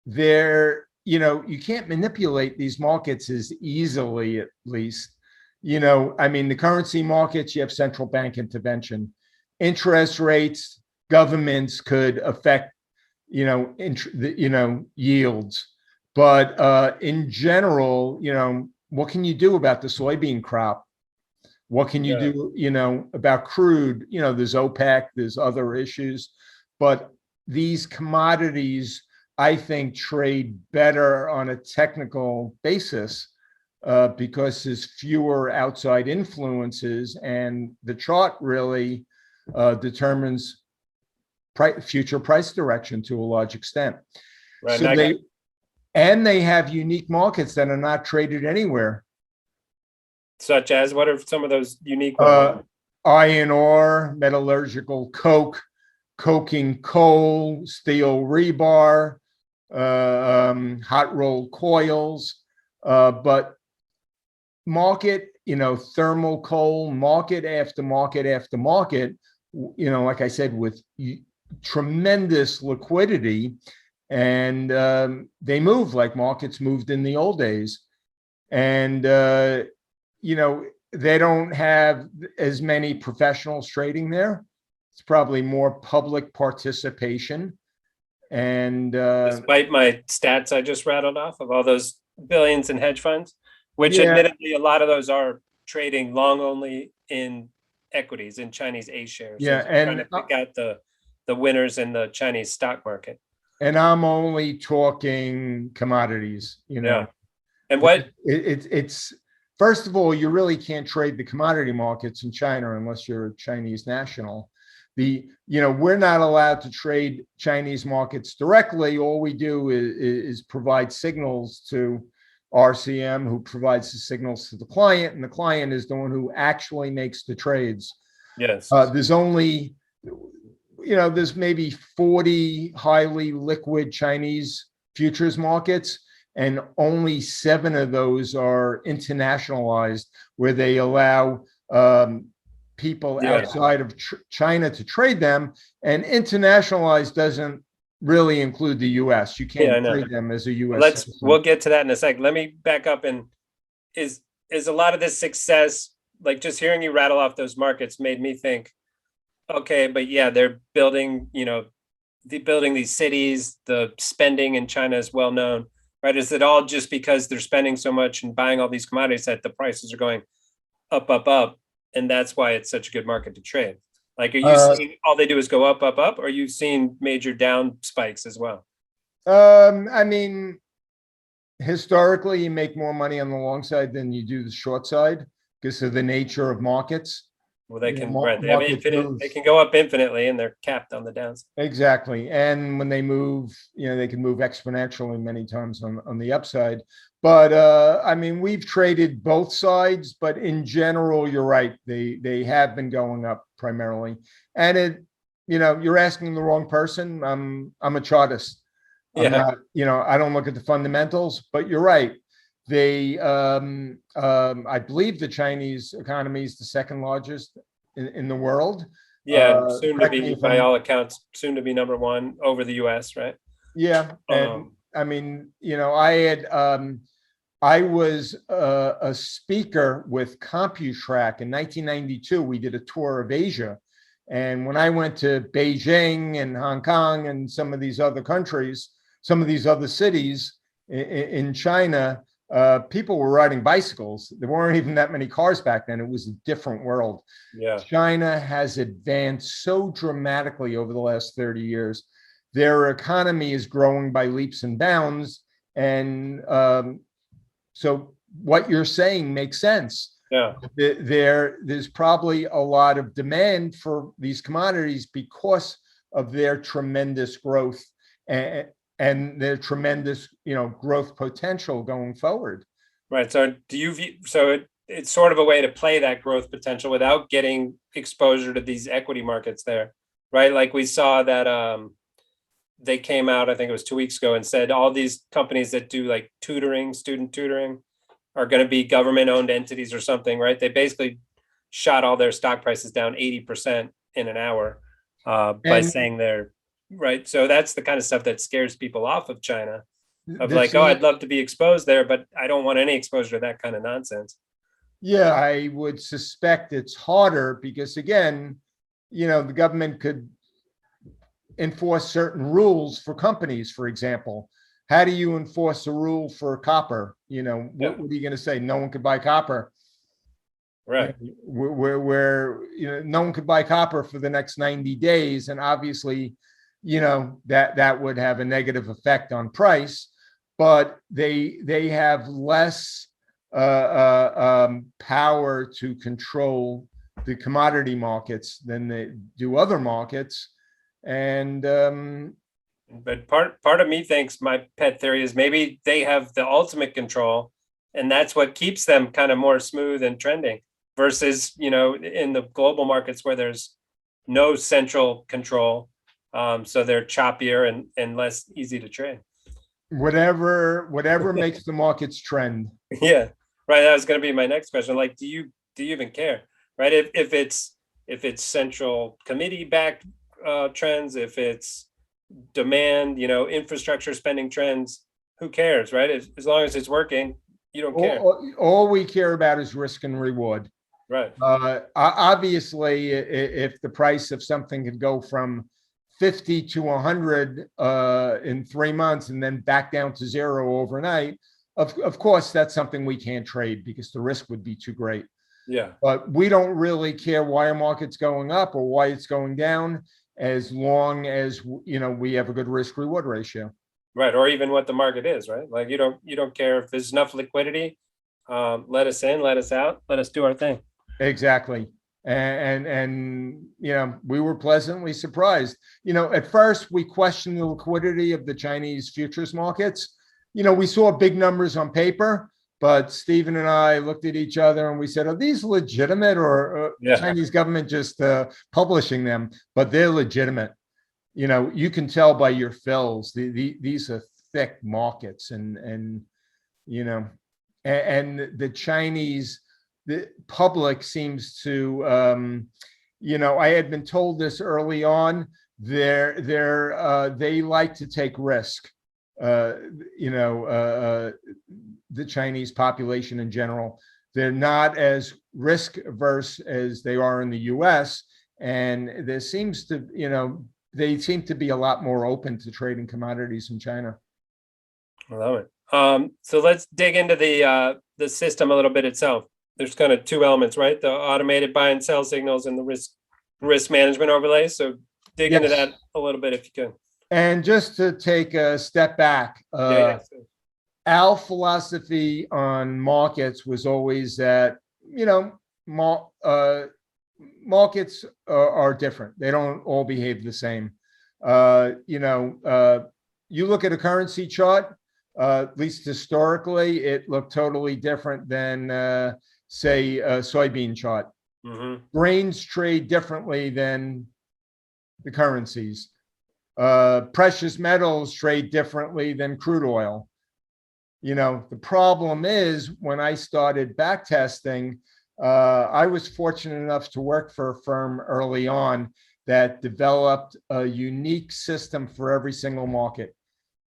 you can't manipulate these markets as easily, at least. The currency markets, you have central bank intervention. Interest rates, governments could affect, yields. But in general, what can you do about the soybean crop? What can you do, about crude? There's OPEC, there's other issues, but these commodities, I think, trade better on a technical basis because there's fewer outside influences, and the chart really determines future price direction to a large extent. Right. So they have unique markets that are not traded anywhere. Such as, what are some of those unique ones? Iron ore, metallurgical coke, coking coal, steel rebar, hot rolled coils, but market, thermal coal, market after market after market, like I said, with tremendous liquidity, and they move like markets moved in the old days. And, they don't have as many professionals trading there. It's probably more public participation. And despite my stats I just rattled off of all those billions in hedge funds, which admittedly a lot of those are trading long only in equities, in Chinese A shares. Yeah, so and trying to pick out the winners in the Chinese stock market. And I'm only talking commodities, Yeah. And what it's first of all, you really can't trade the commodity markets in China unless you're a Chinese national. We're not allowed to trade Chinese markets directly. All we do is provide signals to RCM, who provides the signals to the client, and the client is the one who actually makes the trades. Yes. There's only, there's maybe 40 highly liquid Chinese futures markets, and only 7 of those are internationalized, where they allow people outside of China to trade them. And internationalized doesn't really include the U.S. You can't trade them as a U.S. citizen. We'll get to that in a sec. Let me back up. And is a lot of this success, like just hearing you rattle off those markets made me think, okay, but yeah, they're building, building these cities, the spending in China is well known, right? Is it all just because they're spending so much and buying all these commodities that the prices are going up, up, up, and that's why it's such a good market to trade? Like, are you seeing all they do is go up, up, up, or are you seeing major down spikes as well? I mean, historically, you make more money on the long side than you do the short side because of the nature of markets. Well, they can they have infinite. They can go up infinitely, and they're capped on the downside. Exactly, and when they move, they can move exponentially many times on the upside. But I mean, we've traded both sides, but in general, you're right. They have been going up primarily, and you're asking the wrong person. I'm a Chartist. I'm not, I don't look at the fundamentals, but you're right. They, I believe the Chinese economy is the second largest in the world. Yeah, soon to be, by all accounts, soon to be number one over the U.S., right? Yeah, and I mean, I was a speaker with CompuTrack in 1992. We did a tour of Asia, and when I went to Beijing and Hong Kong and some of these other countries, some of these other cities in China, people were riding bicycles. There weren't even that many cars back then. It was a different world. Yeah. China has advanced so dramatically over the last 30 years. Their economy is growing by leaps and bounds. And so what you're saying makes sense. Yeah. There's probably a lot of demand for these commodities because of their tremendous growth and their tremendous, growth potential going forward. Right. So do you view, it's sort of a way to play that growth potential without getting exposure to these equity markets there, right? Like we saw that they came out, I think it was 2 weeks ago, and said all these companies that do like tutoring, student tutoring, are going to be government owned entities or something, right? They basically shot all their stock prices down 80% in an hour by saying they're right. So that's the kind of stuff that scares people off of China, of like, oh, I'd love to be exposed there, but I don't want any exposure to that kind of nonsense. Yeah, I would suspect it's harder because, again, the government could enforce certain rules for companies. For example, how do you enforce a rule for copper? What are you going to say? No one could buy copper. Right. Where no one could buy copper for the next 90 days. And obviously, that would have a negative effect on price, but they have less power to control the commodity markets than they do other markets. And but part of me thinks, my pet theory is maybe they have the ultimate control, and that's what keeps them kind of more smooth and trending versus in the global markets where there's no central control. So they're choppier and less easy to trade. Whatever makes the markets trend. Yeah, right. That was going to be my next question. Like, do you even care, right? If it's central committee backed trends, if it's demand, infrastructure spending trends, who cares, right? As long as it's working, you don't care. All we care about is risk and reward. Right. Obviously, if the price of something could go from 50 to 100 in 3 months and then back down to zero overnight, of course, that's something we can't trade because the risk would be too great. Yeah. But we don't really care why a market's going up or why it's going down, as long as we have a good risk reward ratio. Right. Or even what the market is, right? Like you don't care if there's enough liquidity. Let us in, let us out, let us do our thing. Exactly. And we were pleasantly surprised. At first we questioned the liquidity of the Chinese futures markets. we saw big numbers on paper, but Stephen and I looked at each other and we said, are these legitimate, or Chinese government just publishing them? But they're legitimate. You can tell by your fills. These are thick markets, and the Chinese, the public seems to, I had been told this early on. They like to take risk. The Chinese population in general, they're not as risk averse as they are in the U.S. And there seems to, they seem to be a lot more open to trading commodities in China. I love it. So let's dig into the system a little bit itself. There's kind of two elements, right? The automated buy and sell signals and the risk management overlay. So dig into that a little bit if you can. And just to take a step back, our philosophy on markets was always that, markets are different. They don't all behave the same. You look at a currency chart, at least historically, it looked totally different than, say, a soybean chart. Mm-hmm. Grains trade differently than the currencies. Precious metals trade differently than crude oil. The problem is, when I started backtesting, I was fortunate enough to work for a firm early on that developed a unique system for every single market.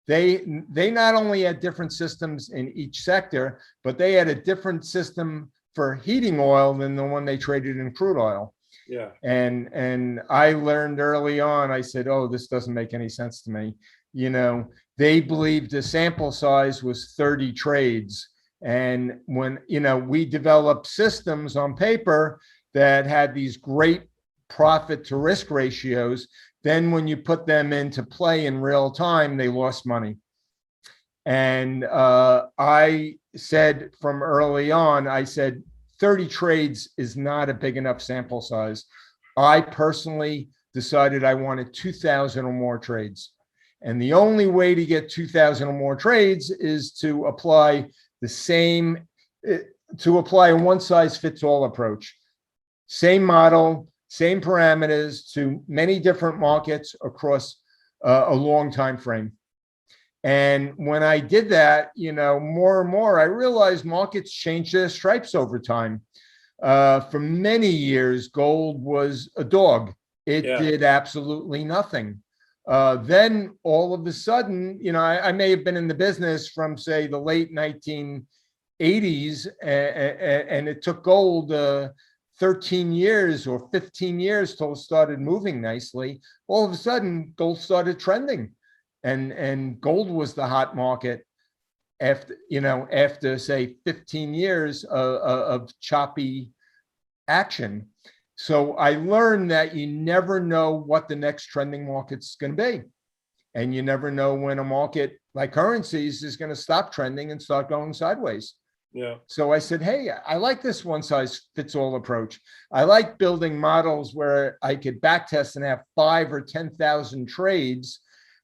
They not only had different systems in each sector, but they had a different system for heating oil than the one they traded in crude oil. Yeah. And I learned early on, I said, oh, this doesn't make any sense to me. They believed the sample size was 30 trades. And when, we developed systems on paper that had these great profit to risk ratios, then when you put them into play in real time, they lost money. And I said from early on, I said, 30 trades is not a big enough sample size. I personally decided I wanted 2,000 or more trades. And the only way to get 2,000 or more trades is to apply a one-size-fits-all approach. Same model, same parameters to many different markets across a long time frame. And when I did that, more and more, I realized markets change their stripes over time. For many years, gold was a dog. It did absolutely nothing. Then all of a sudden, I may have been in the business from, say, the late 1980s, and it took gold 13 years or 15 years till it started moving nicely. All of a sudden, gold started trending. And gold was the hot market after say 15 years of choppy action. So I learned that you never know what the next trending market's going to be. And you never know when a market like currencies is going to stop trending and start going sideways. Yeah. So I said, hey, I like this one size fits all approach. I like building models where I could backtest and have 5,000 or 10,000 trades.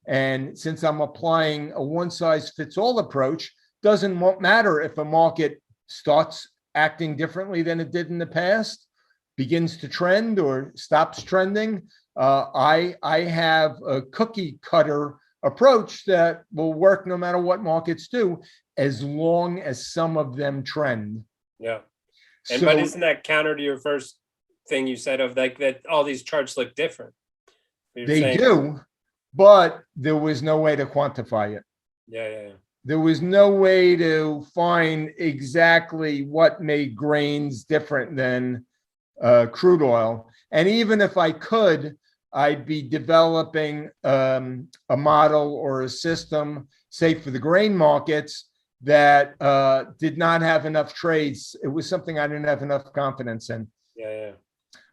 And since I'm applying a one size fits all approach, doesn't matter if a market starts acting differently than it did in the past, begins to trend or stops trending. I have a cookie cutter approach that will work no matter what markets do, as long as some of them trend. Yeah. But isn't that counter to your first thing you said of like that all these charts look different? They do, but there was no way to quantify it. Yeah. There was no way to find exactly what made grains different than crude oil. And even if I could, I'd be developing a model or a system, say for the grain markets, that did not have enough trades. It was something I didn't have enough confidence in. Yeah.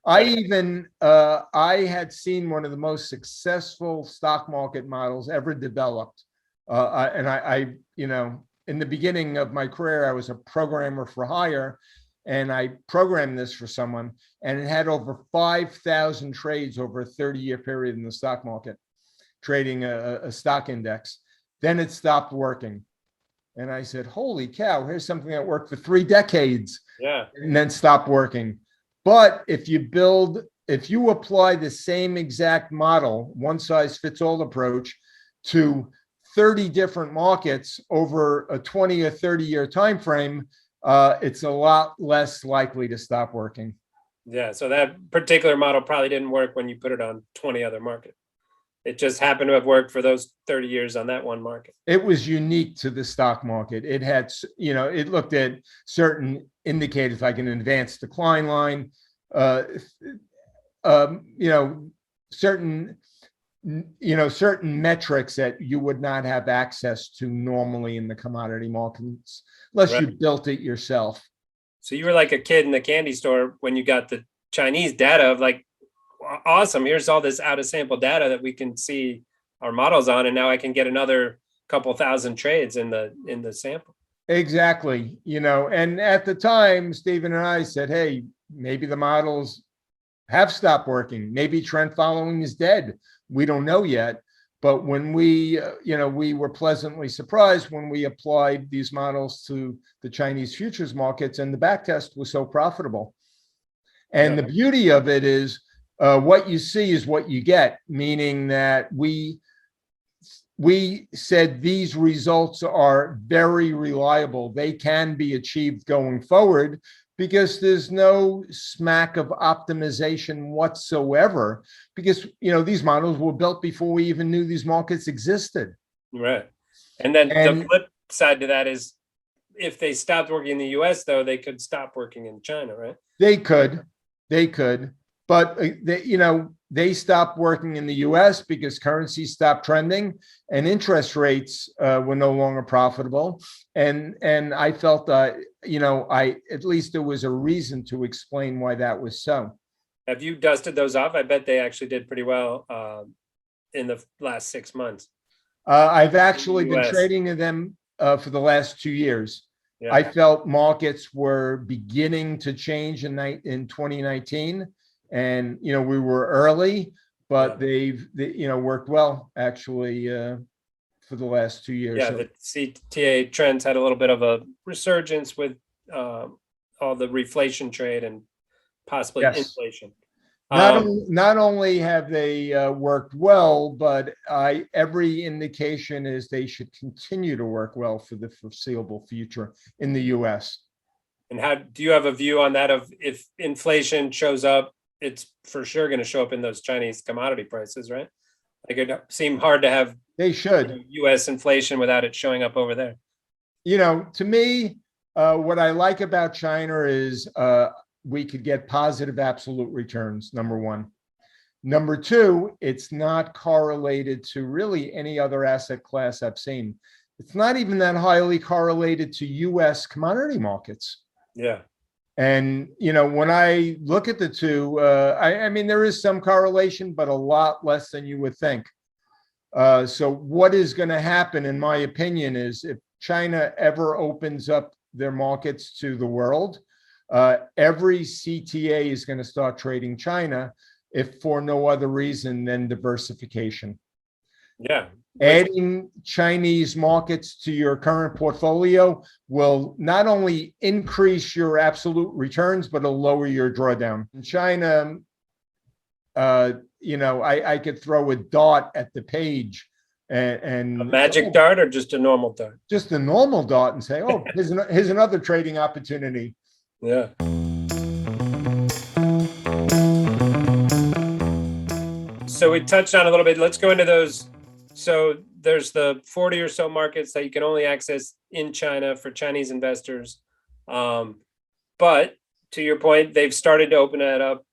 I had seen one of the most successful stock market models ever developed. And I, in the beginning of my career, I was a programmer for hire, and I programmed this for someone, and it had over 5,000 trades over a 30-year period in the stock market, trading a stock index. Then it stopped working. And I said, holy cow, here's something that worked for 3 decades. Yeah. And then stopped working. But if you apply the same exact model, one size fits all approach, to 30 different markets over a 20 or 30 year time frame, it's a lot less likely to stop working. Yeah. So that particular model probably didn't work when you put it on 20 other markets. It just happened to have worked for those 30 years on that one market. It was unique to the stock market. It had, it looked at certain indicators like an advanced decline line, certain metrics that you would not have access to normally in the commodity markets unless you built it yourself. So you were like a kid in the candy store when you got the Chinese data of like, awesome, here's all this out of sample data that we can see our models on, and now I can get another couple thousand trades in the sample. Exactly. And at the time, Stephen and I said, hey, maybe the models have stopped working. Maybe trend following is dead. We don't know yet. But when we were pleasantly surprised when we applied these models to the Chinese futures markets, and the backtest was so profitable. And the beauty of it is, what you see is what you get, meaning that we said these results are very reliable. They can be achieved going forward because there's no smack of optimization whatsoever, because these models were built before we even knew these markets existed. Right. And then the flip side to that is, if they stopped working in the US, though, they could stop working in China, right? They could. But they stopped working in the US because currency stopped trending and interest rates were no longer profitable. And I felt at least there was a reason to explain why that was so. Have you dusted those off? I bet they actually did pretty well in the last 6 months. I've actually been trading in them for the last 2 years. Yeah. I felt markets were beginning to change in 2019. And, we were early, but they've worked well, actually, for the last 2 years. Yeah, so the CTA trends had a little bit of a resurgence with all the reflation trade and possibly inflation. Not only have they worked well, but every indication is they should continue to work well for the foreseeable future in the U.S. And how do you have a view on that? Of if inflation shows up, it's for sure going to show up in those Chinese commodity prices, right? Like, it seem hard to have U.S. inflation without it showing up over there. To me, what I like about China is we could get positive absolute returns, number one. Number two, it's not correlated to really any other asset class I've seen. It's not even that highly correlated to U.S. commodity markets. Yeah. And, when I look at the two, I mean, there is some correlation, but a lot less than you would think. So what is going to happen, in my opinion, is if China ever opens up their markets to the world, every CTA is going to start trading China, if for no other reason than diversification. Yeah. Adding Chinese markets to your current portfolio will not only increase your absolute returns, but it'll lower your drawdown. In China, I could throw a dart at the page and a magic dart, or just a normal dart? Just a normal dart, and say, oh, here's another trading opportunity. Yeah. So we touched on a little bit. Let's go into those. So there's the 40 or so markets that you can only access in China for Chinese investors. But to your point, they've started to open that up.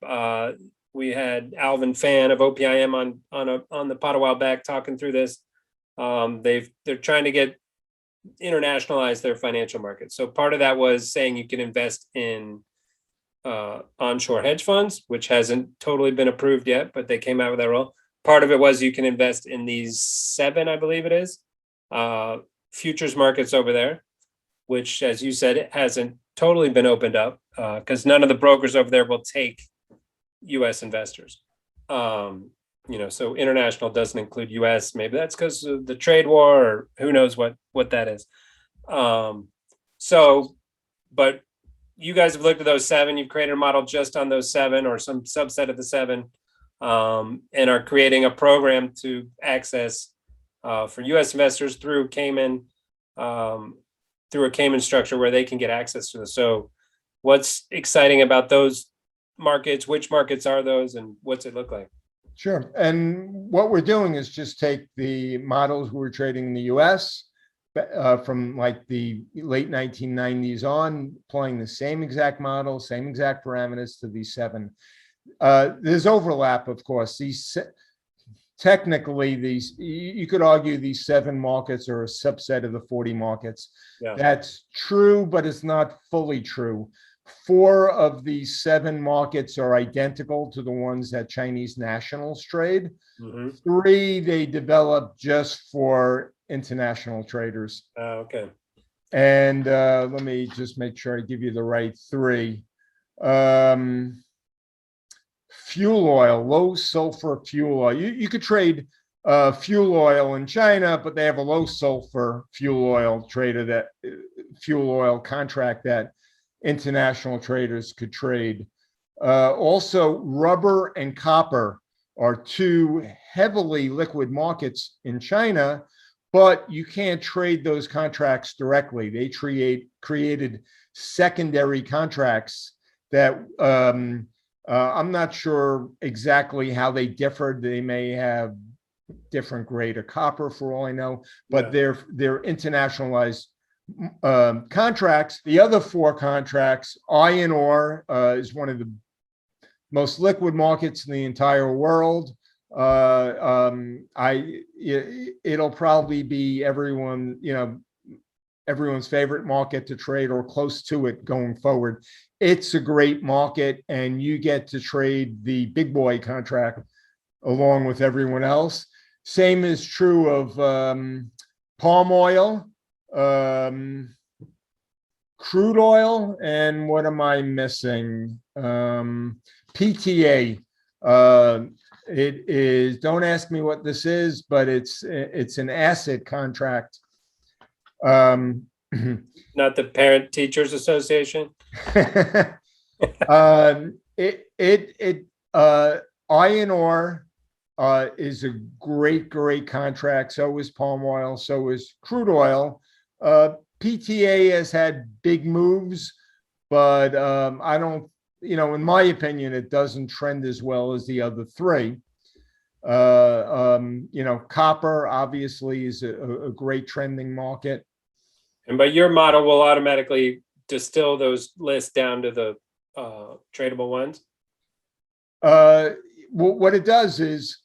We had Alvin Fan of OPIM on the pod a while back talking through this. They're trying to internationalize their financial markets. So part of that was saying you can invest in onshore hedge funds, which hasn't totally been approved yet, but they came out with that rule. Part of it was you can invest in these 7, I believe it is, futures markets over there, which, as you said, it hasn't totally been opened up because none of the brokers over there will take U.S. investors. So international doesn't include U.S. Maybe that's because of the trade war, or who knows what that is. But you guys have looked at those 7. You've created a model just on those 7 or some subset of the 7, and are creating a program to access for U.S. investors through Cayman, through a Cayman structure where they can get access to this. So what's exciting about those markets? Which markets are those, and what's it look like? Sure. And what we're doing is just take the models we were trading in the U.S. From like the late 1990s on, applying the same exact model, same exact parameters to these 7. There's overlap, of course. Technically, you could argue these 7 markets are a subset of the 40 markets. Yeah. That's true, but it's not fully true. 4 of these 7 markets are identical to the ones that Chinese nationals trade. 3 they developed just for international traders. Okay. And let me just make sure I give you the right 3. Fuel oil, low sulfur fuel oil. You could trade fuel oil in China, but they have a low sulfur fuel oil contract that international traders could trade. Also, rubber and copper are 2 heavily liquid markets in China, but you can't trade those contracts directly. They created secondary contracts that I'm not sure exactly how they differed. They may have different grade of copper for all I know, but they're internationalized contracts. The other 4 contracts, iron ore is one of the most liquid markets in the entire world. It'll probably be everyone's favorite market to trade or close to it going forward. It's a great market, and you get to trade the big boy contract along with everyone else. Same is true of palm oil, crude oil, and what am I missing? PTA. It is, don't ask me what this is, but it's an asset contract. Not the Parent Teachers Association. Iron ore is a great contract. So is palm oil. So is crude oil. PTA has had big moves, but I don't. In my opinion, it doesn't trend as well as the other 3. Copper obviously is a great trending market. And but your model will automatically distill those lists down to the tradable ones? What it does is,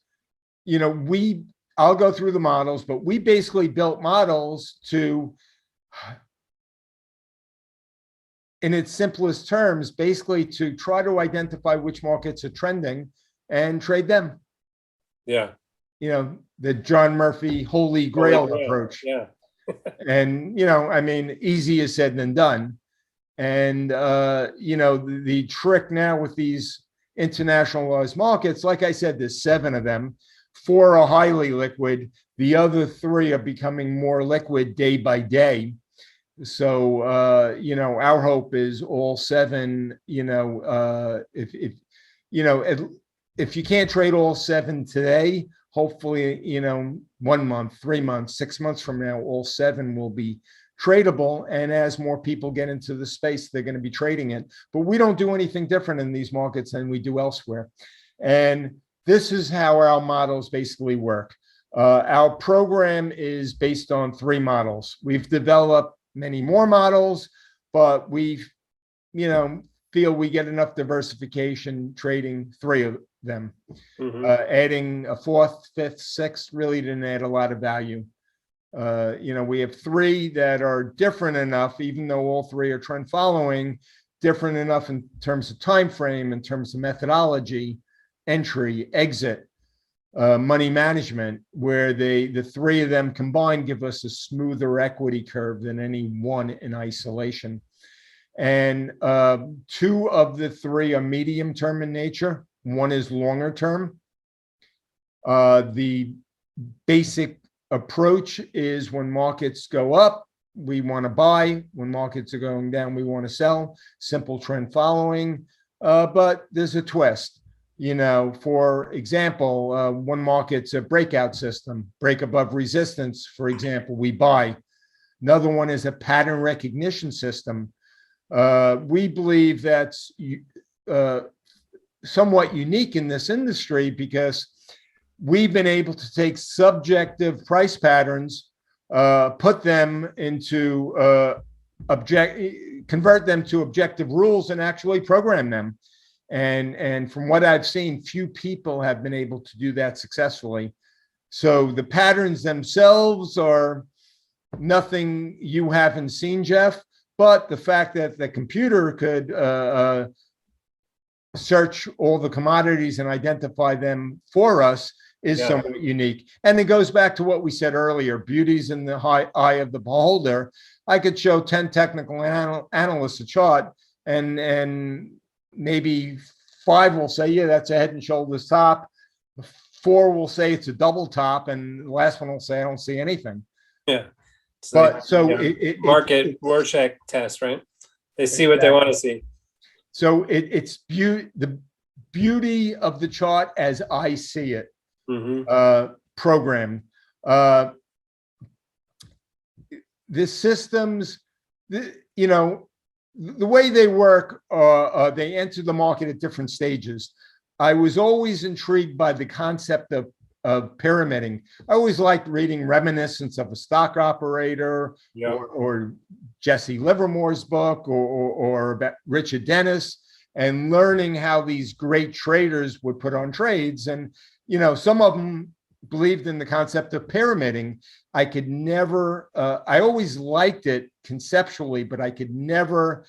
I'll go through the models, but we basically built models to, in its simplest terms, basically to try to identify which markets are trending and trade them. Yeah. The John Murphy Holy Grail approach. Yeah. And, easier said than done. And, the trick now with these internationalized markets, like I said, there's 7 of them. 4 are highly liquid. The other 3 are becoming more liquid day by day. So, our hope is all 7, if you can't trade all 7 today, hopefully, 1 month, 3 months, 6 months from now, all 7 will be tradable. And as more people get into the space, they're going to be trading it. But we don't do anything different in these markets than we do elsewhere. And this is how our models basically work. Our program is based on 3 models. We've developed many more models, but we feel we get enough diversification trading 3 of them. Adding a 4th, 5th, 6th really didn't add a lot of value. We have 3 that are different enough, even though all 3 are trend following, different enough in terms of time frame, in terms of methodology, entry, exit, money management, where the 3 of them combined give us a smoother equity curve than any one in isolation. And 2 of the 3 are medium term in nature. 1 is longer term. The basic approach is when markets go up, we want to buy. When markets are going down, we want to sell. Simple trend following. But there's a twist. For example, one market's a breakout system, break above resistance, for example, we buy. Another one is a pattern recognition system. We believe that's somewhat unique in this industry because we've been able to take subjective price patterns, put them into convert them to objective rules and actually program them. And from what I've seen, few people have been able to do that successfully. So the patterns themselves are nothing you haven't seen, Jeff, but the fact that the computer could search all the commodities and identify them for us is somewhat unique. And it goes back to what we said earlier, beauty's in the eye of the beholder. I could show 10 technical analysts a chart and maybe 5 will say, yeah, that's a head and shoulders top. 4 will say it's a double top. And the last one will say, I don't see anything. Yeah. But so market Rorschach test, right? They see what they want to see. So it's the beauty of the chart as I see it, programmed. The systems, the way they work, they enter the market at different stages. I was always intrigued by the concept of pyramiding. I always liked reading Reminiscence of a Stock Operator, or Jesse Livermore's book, or about Richard Dennis, and learning how these great traders would put on trades. And, some of them believed in the concept of pyramiding. I could never, I always liked it conceptually, but I could never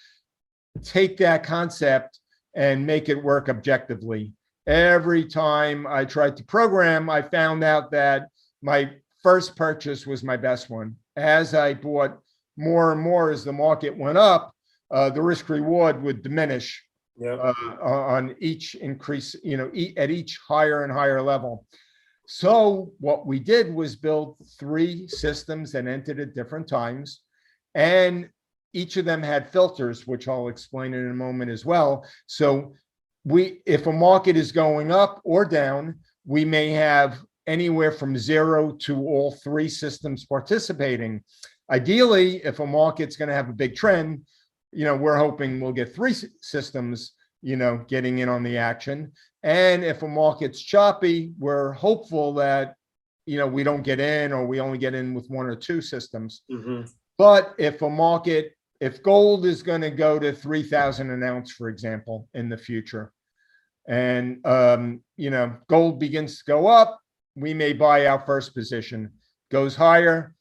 take that concept and make it work objectively. Every time I tried to program, I found out that my first purchase was my best one. As I bought more and more as the market went up, the risk reward would diminish on each increase, at each higher and higher level. So what we did was build 3 systems that entered at different times, and each of them had filters, which I'll explain in a moment as well. So if a market is going up or down, we may have anywhere from 0 to all 3 systems participating. Ideally, if a market's going to have a big trend, we're hoping we'll get 3 systems, getting in on the action. And if a market's choppy, we're hopeful that, we don't get in, or we only get in with 1 or 2 systems. But if gold is going to go to 3,000 an ounce, for example, in the future, and, gold begins to go up, we may buy our first position. Goes higher,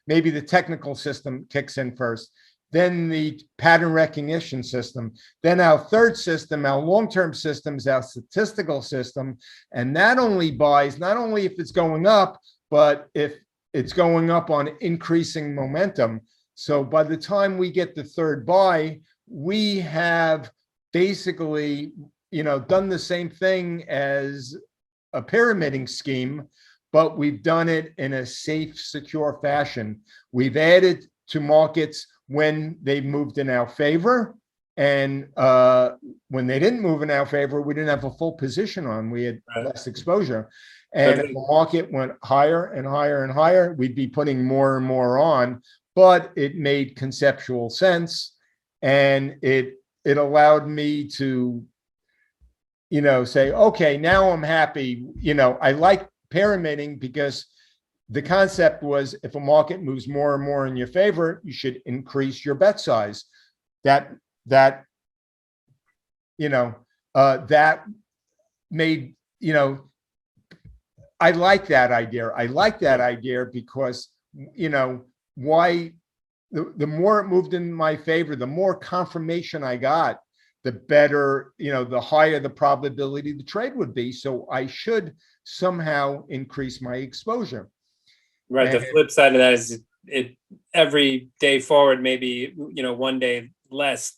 maybe the technical system kicks in first, then the pattern recognition system, then our third system, our long-term systems, our statistical system. And that only buys, not only if it's going up, but if it's going up on increasing momentum. So by the time we get the third buy, we have basically, done the same thing as a pyramiding scheme, but we've done it in a safe, secure fashion. We've added to markets when they moved in our favor, and when they didn't move in our favor, we didn't have a full position on. We had less exposure. And if the market went higher and higher and higher, we'd be putting more and more on, but it made conceptual sense. And it allowed me to, say, okay, now I'm happy. I like pyramiding because the concept was if a market moves more and more in your favor, you should increase your bet size. That made, I like that idea. I like that idea because, why the more it moved in my favor, the more confirmation I got, the better, the higher the probability the trade would be. So I should somehow increase my exposure. Right. The flip side of that is it every day forward, maybe, 1 day less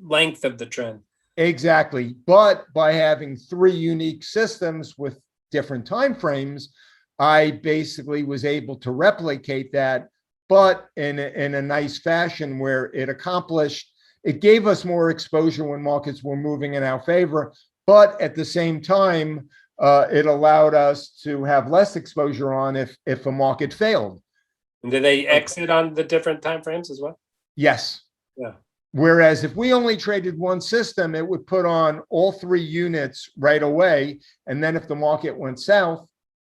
length of the trend. Exactly. But by having 3 unique systems with different time frames, I basically was able to replicate that but in a nice fashion where it gave us more exposure when markets were moving in our favor, but at the same time, it allowed us to have less exposure on if a market failed. And do they exit on the different time frames as well? Yes. Yeah. Whereas if we only traded one system, it would put on all 3 units right away. And then if the market went south,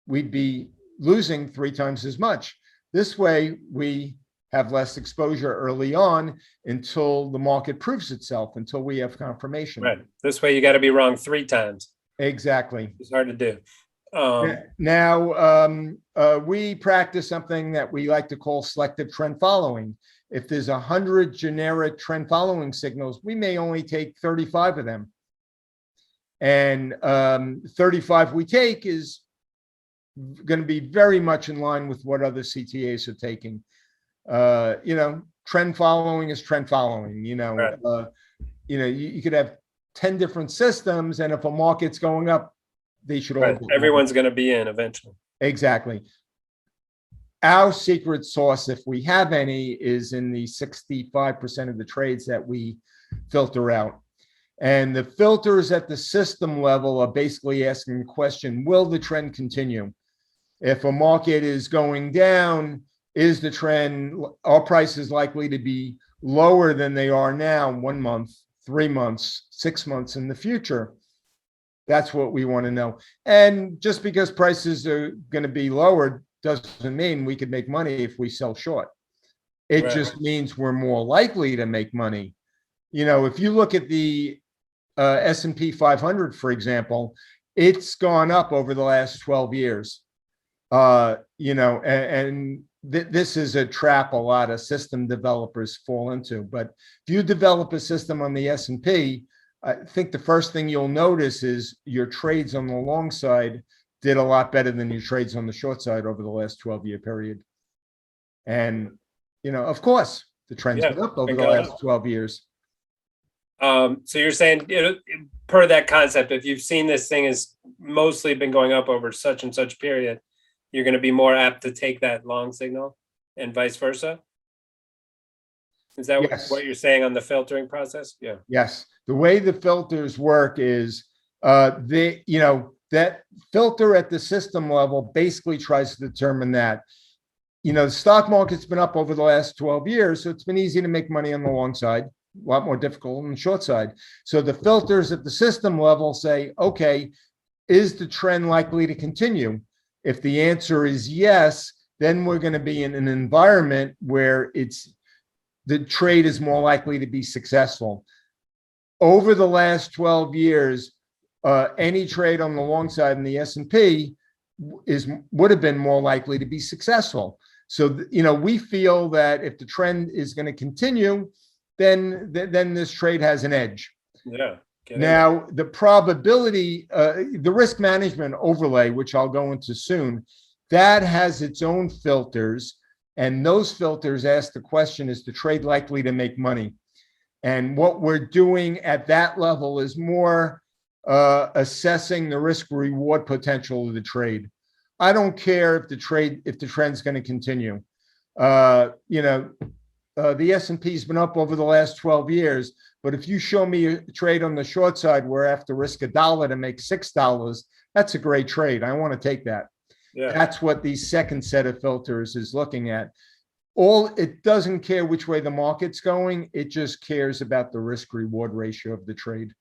we'd be losing 3 times as much. This way, we have less exposure early on until the market proves itself, until we have confirmation. Right. This way, you got to be wrong 3 times. Exactly. It's hard to do. Now, we practice something that we like to call selective trend following. If there's 100 generic trend following signals, we may only take 35 of them. And 35 we take is going to be very much in line with what other CTAs are taking. Trend following is trend following. Right. You could have 10 different systems, and if a market's going up, they should all. Right. Everyone's going to be in eventually. Exactly. Our secret sauce, if we have any, is in the 65% of the trades that we filter out. And the filters at the system level are basically asking the question, will the trend continue? If a market is going down, is the trend, are prices likely to be lower than they are now 1 month, 3 months, 6 months in the future? That's what we want to know. And just because prices are going to be lowered doesn't mean we could make money if we sell short. It just means we're more likely to make money. If you look at the S&P 500, for example, it's gone up over the last 12 years. This is a trap a lot of system developers fall into. But if you develop a system on the S&P, I think the first thing you'll notice is your trades on the long side did a lot better than your trades on the short side over the last 12-year period. And, of course, the trend's been up over the last 12 years. So you're saying, per that concept, if you've seen this thing has mostly been going up over such and such period, you're going to be more apt to take that long signal and vice versa? Is that what you're saying on the filtering process? Yeah. Yes. The way the filters work is that filter at the system level basically tries to determine that, the stock market's been up over the last 12 years, so it's been easy to make money on the long side, a lot more difficult on the short side. So the filters at the system level say, okay, is the trend likely to continue? If the answer is yes, then we're going to be in an environment where the trade is more likely to be successful. Over the last 12 years, any trade on the long side in the S&P would have been more likely to be successful. So, we feel that if the trend is going to continue, then this trade has an edge. Yeah. Now, the probability, the risk management overlay, which I'll go into soon, that has its own filters. And those filters ask the question, is the trade likely to make money? And what we're doing at that level is more assessing the risk reward potential of the trade. I don't care if the trend's going to continue. The S&P has been up over the last 12 years, but if you show me a trade on the short side where I have to risk $1 to make $6, that's a great trade. I want to take that. Yeah. That's what the second set of filters is looking at. It doesn't care which way the market's going. It just cares about the risk reward ratio of the trade.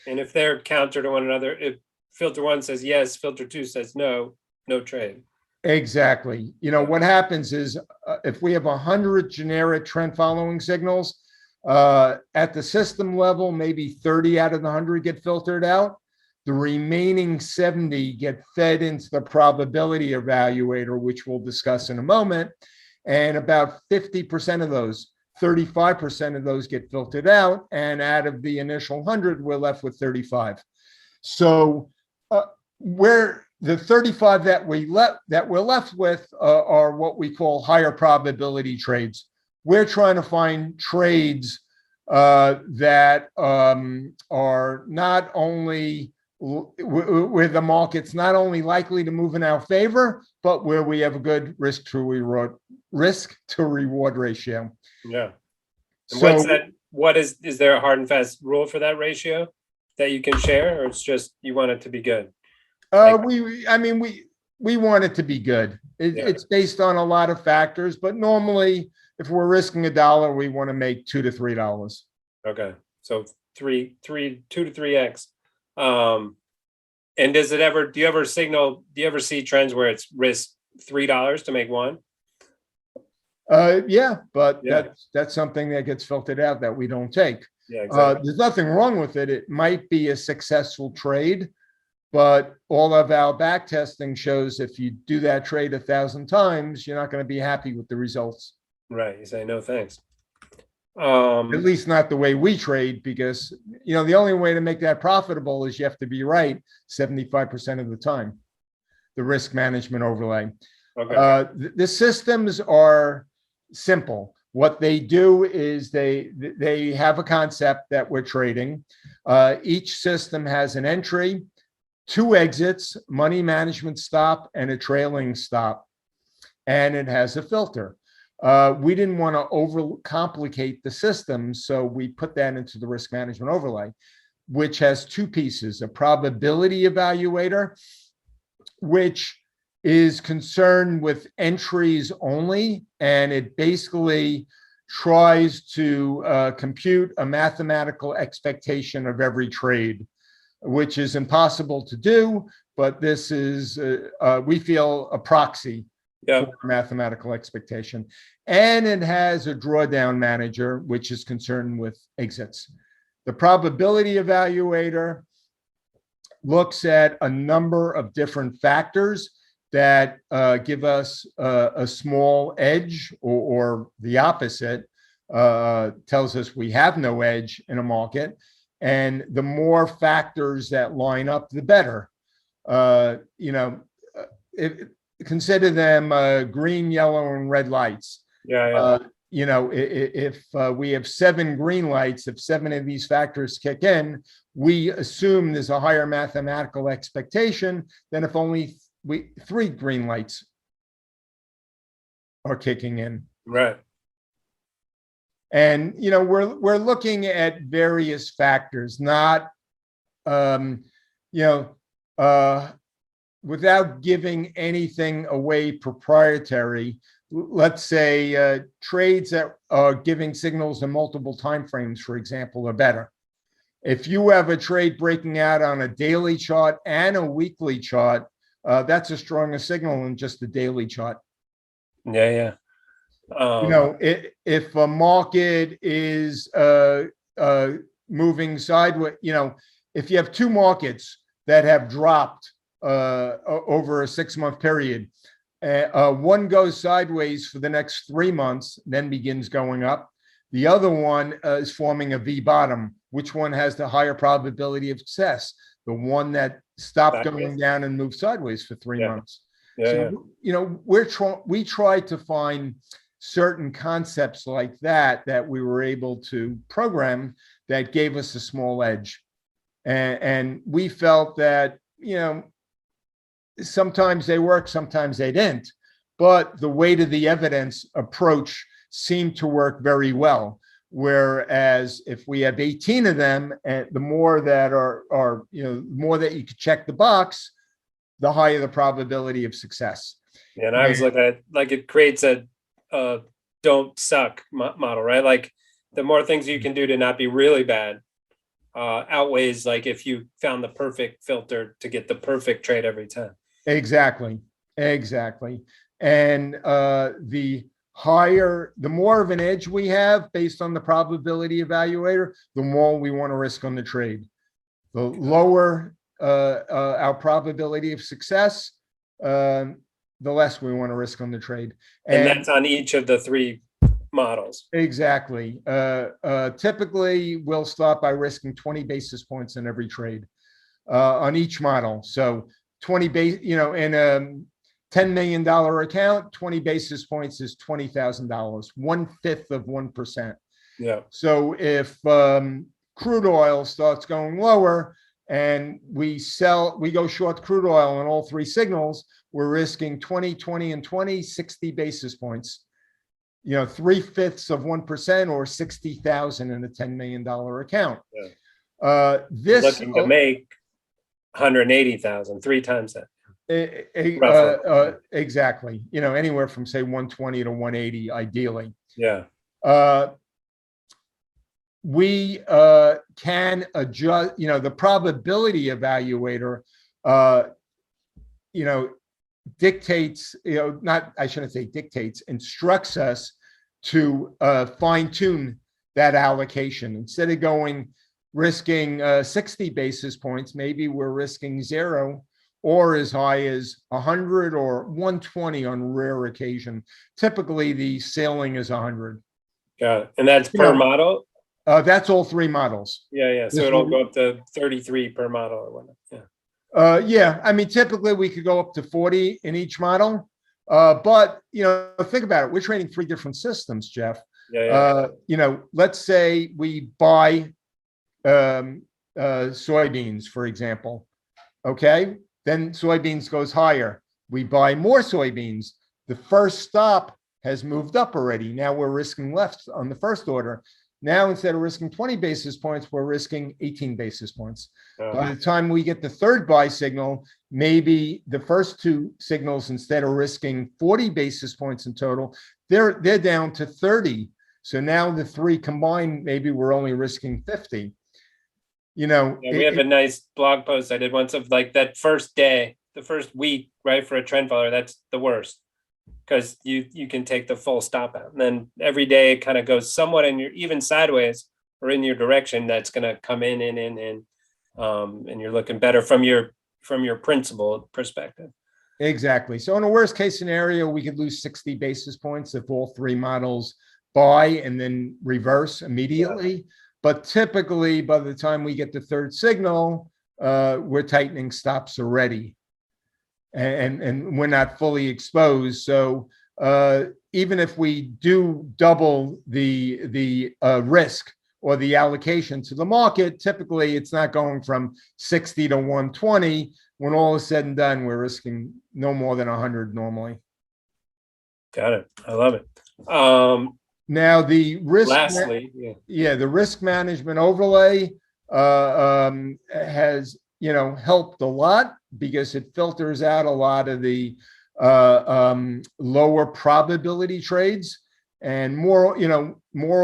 And if they're counter to one another, if filter 1 says yes, filter 2 says no, no trade. Exactly. What happens is if we have 100 generic trend following signals at the system level, maybe 30 out of the 100 get filtered out. The remaining 70 get fed into the probability evaluator, which we'll discuss in a moment. And about 50% of those, 35% of those get filtered out. And out of the initial 100, we're left with 35. So where the 35 that we're left with are what we call higher probability trades. We're trying to find trades that are not only where the market's not only likely to move in our favor, but where we have a good risk to reward ratio. Yeah. And So is there a hard and fast rule for that ratio that you can share, or it's just you want it to be good? we want it to be good. It's based on a lot of factors, but normally if we're risking $1, we want to make $2 to $3. Okay. So 2 to 3x. And do you ever see trends where it's risk $3 to make $1? But that's something that gets filtered out that we don't take. Yeah, exactly. There's nothing wrong with it. It might be a successful trade, but all of our back testing shows if you do that trade 1,000 times, you're not going to be happy with the results. Right. You say no thanks. At least not the way we trade, because the only way to make that profitable is you have to be right 75% of the time. The risk management overlay. Okay. The systems are simple. What they do is they have a concept that we're trading. Each system has an entry, 2 exits, money management stop, and a trailing stop. And it has a filter. We didn't want to overcomplicate the system, so we put that into the risk management overlay, which has 2 pieces: a probability evaluator, which is concerned with entries only, and it basically tries to compute a mathematical expectation of every trade, which is impossible to do, but this is, we feel, a proxy for mathematical expectation. And it has a drawdown manager, which is concerned with exits. The probability evaluator looks at a number of different factors that give us a small edge, or the opposite, tells us we have no edge in a market. And the more factors that line up, the better. Consider them green, yellow, and red lights. If we have 7 green lights, if 7 of these factors kick in, we assume there's a higher mathematical expectation than if only 3 green lights are kicking in. Right. And we're looking at various factors, not without giving anything away proprietary. Let's say trades that are giving signals in multiple timeframes, for example, are better. If you have a trade breaking out on a daily chart and a weekly chart, that's a stronger signal than just the daily chart. Yeah. If a market is moving sideways, if you have 2 markets that have dropped over a 6-month period, one goes sideways for the next 3 months, then begins going up. The other one is forming a V bottom. Which one has the higher probability of success? The one that stopped going down and moved sideways for 3 months. We try to find certain concepts like that we were able to program that gave us a small edge. And we felt that, sometimes they work, sometimes they didn't, but the weight of the evidence approach seemed to work very well. Whereas if we have 18 of them, and the more that are the more that you could check the box, the higher the probability of success. Yeah, and I was looking at like it creates a don't suck model, right? Like the more things you can do to not be really bad outweighs like if you found the perfect filter to get the perfect trade every time. Exactly. And the more of an edge we have based on the probability evaluator, the more we want to risk on the trade. The lower our probability of success, the less we want to risk on the trade. And that's on each of the 3 models. Exactly. Typically, we'll start by risking 20 basis points in every trade on each model. So 20 in a $10 million account, 20 basis points is $20,000, 1/5 of 1%. Yeah. So if crude oil starts going lower and we go short crude oil on all three signals, we're risking 20, 20, and 20, 60 basis points. 0.3% or 60,000 in a $10 million account. Yeah. Looking to make 180,000, 3 times that. Exactly. Anywhere from say 120 to 180, ideally. Yeah. We can adjust, the probability evaluator, dictates, instructs us to fine tune that allocation. Instead of risking 60 basis points, maybe we're risking 0 or as high as 100 or 120 on rare occasion. Typically, the ceiling is 100. Got it. And that's per model? That's all three models. Yeah. So it'll go up to 33 per model or whatnot. Yeah. I mean, typically we could go up to 40 in each model. But, think about it. We're trading 3 different systems, Jeff. Yeah. Let's say we buy soybeans, for example. Okay. Then soybeans goes higher. We buy more soybeans. The first stop has moved up already. Now we're risking left on the first order. Now, instead of risking 20 basis points, we're risking 18 basis points. By the time we get the third buy signal, maybe the first 2 signals, instead of risking 40 basis points in total, they're down to 30. So now the 3 combined, maybe we're only risking 50. We have a nice blog post I did once of like that first day, the first week, right, for a trend follower. That's the worst, because you can take the full stop out, and then every day it kind of goes somewhat in your, even sideways or in your direction, that's going to come in, and you're looking better from your principal perspective. Exactly. So in a worst case scenario, we could lose 60 basis points if all 3 models buy and then reverse immediately. Yeah. But typically, by the time we get the third signal, we're tightening stops already. And we're not fully exposed. So even if we do double the risk or the allocation to the market, typically it's not going from 60 to 120. When all is said and done, we're risking no more than 100 normally. Got it. I love it. Now the risk. Lastly, the risk management overlay has helped a lot, because it filters out a lot of the lower probability trades, and more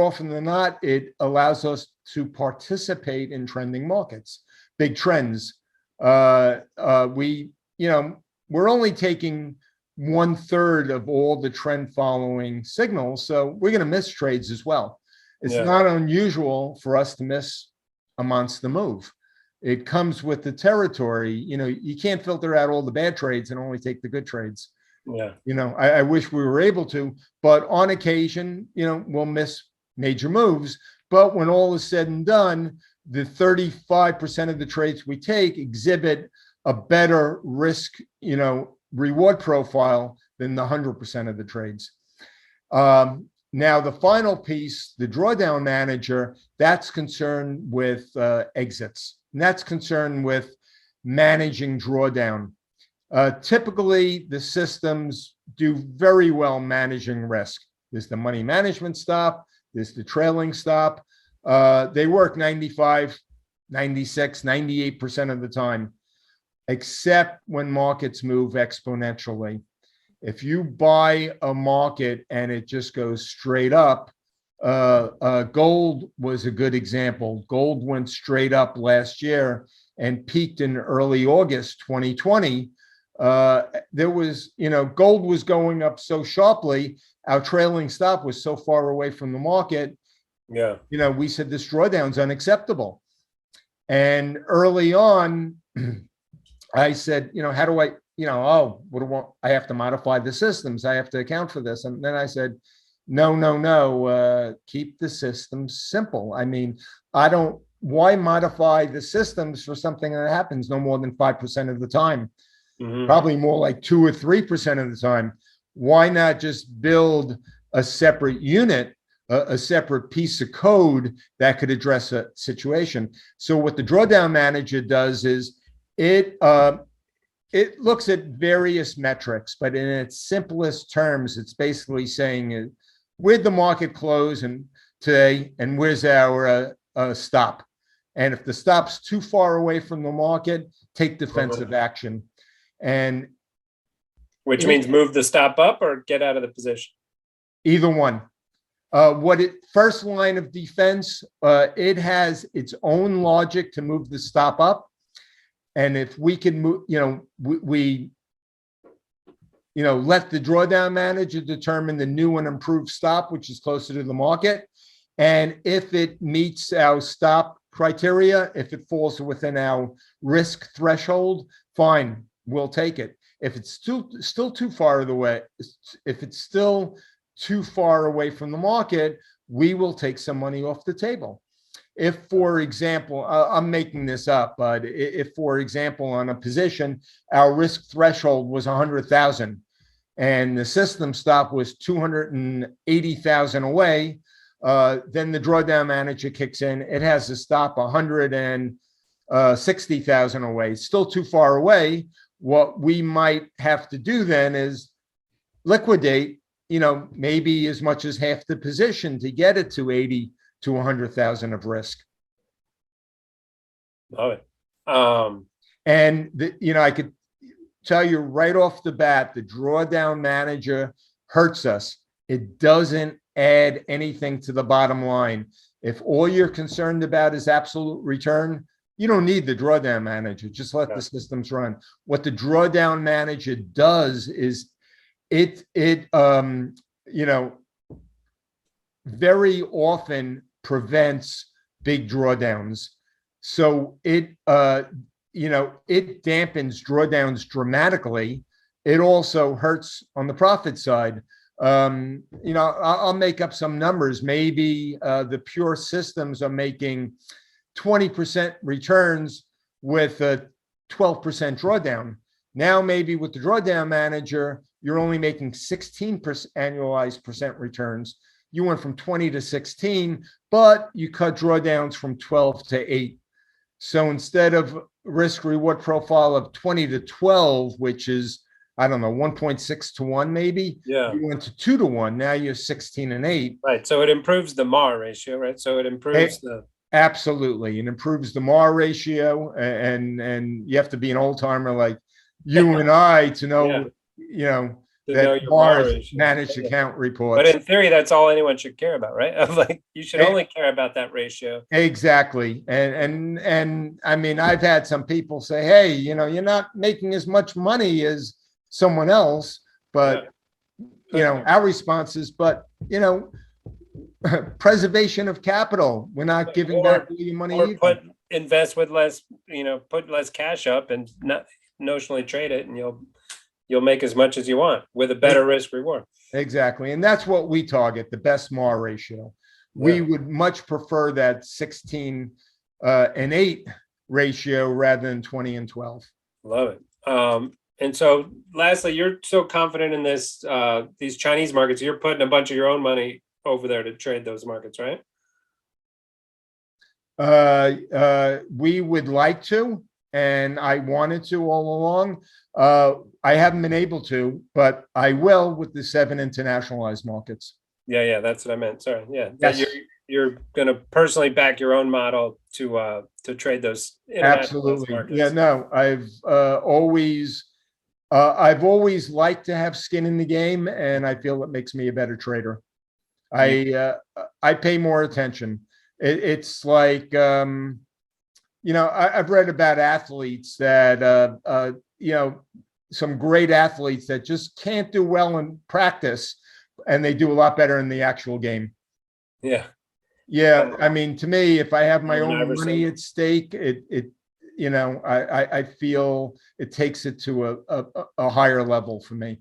often than not, it allows us to participate in trending markets, big trends. We're only taking 1/3 of all the trend following signals, so we're going to miss trades as well. It's not unusual for us to miss a monster move. It comes with the territory. You can't filter out all the bad trades and only take the good trades. Yeah. I wish we were able to, but on occasion, we'll miss major moves. But when all is said and done, the 35% of the trades we take exhibit a better risk, reward profile than the 100% of the trades. Now, the final piece, the drawdown manager, that's concerned with exits. And that's concerned with managing drawdown. Typically, the systems do very well managing risk. There's the money management stop. There's the trailing stop. They work 95, 96, 98% of the time, except when markets move exponentially. If you buy a market and it just goes straight up, gold was a good example. Gold went straight up last year and peaked in early August 2020. There was, gold was going up so sharply, our trailing stop was so far away from the market. Yeah. We said this drawdown's unacceptable. And early on, I said, how do I, I have to modify the systems. I have to account for this. And then I said, no, keep the systems simple. I mean, why modify the systems for something that happens no more than 5% of the time? Mm-hmm. Probably more like 2 or 3% of the time. Why not just build a separate unit a separate piece of code that could address a situation. So what the drawdown manager does is it looks at various metrics, but in its simplest terms, it's basically saying where'd the market close and today, and where's our stop? And if the stop's too far away from the market, take defensive action. And which means move the stop up or get out of the position. Either one. First line of defense, it has its own logic to move the stop up. And if we can move, we let the drawdown manager determine the new and improved stop, which is closer to the market. And if it meets our stop criteria, if it falls within our risk threshold, fine, we'll take it. If it's still too far away, if it's still too far away from the market, we will take some money off the table. If, for example, I'm making this up, but if, for example, on a position, our risk threshold was 100,000 and the system stop was 280,000 away, then the drawdown manager kicks in. It has to stop 160,000 away. It's still too far away. What we might have to do then is liquidate, maybe as much as half the position to get it to 80 to 100,000 of risk. Love it. And I could tell you right off the bat, the drawdown manager hurts us. It doesn't add anything to the bottom line. If all you're concerned about is absolute return, you don't need the drawdown manager. Just let the systems run. What the drawdown manager does is it very often prevents big drawdowns. So it dampens drawdowns dramatically. It also hurts on the profit side. I'll make up some numbers. Maybe the pure systems are making 20% returns with a 12% drawdown. Now, maybe with the drawdown manager, you're only making 16% annualized returns. You went from 20 to 16, but you cut drawdowns from 12 to 8. So instead of risk reward profile of 20 to 12, which is, 1.6 to 1, maybe. Yeah. You went to 2 to 1. Now you're 16 and 8. Right. So it improves the MAR ratio, right? So it improves Absolutely. It improves the MAR ratio. And you have to be an old timer like you and I to know, that MAR is managed account reports. But in theory, that's all anyone should care about, right? You should only care about that ratio. Exactly. And I mean, I've had some people say, hey, you're not making as much money as someone else, but our response is, preservation of capital. We're not giving back your money. Or invest with less, put less cash up and not notionally trade it, and you'll make as much as you want with a better risk reward. Exactly. And that's what we target, the best MAR ratio. We would much prefer that 16 and 8 ratio rather than 20 and 12. Love it. And so lastly, you're so confident in these Chinese markets, you're putting a bunch of your own money over there to trade those markets, right? We would like to, and I wanted to all along. I haven't been able to, but I will with the 7 internationalized markets. Yeah, that's what I meant. Sorry. Yeah. Yes. You're going to personally back your own model to trade those. Absolutely. Markets. Yeah, no, I've always liked to have skin in the game, and I feel it makes me a better trader. I pay more attention. It's like, I've read about athletes that, some great athletes that just can't do well in practice, and they do a lot better in the actual game. Yeah. Yeah. I mean, to me, if I have my own money at stake, I feel it takes it to a higher level for me.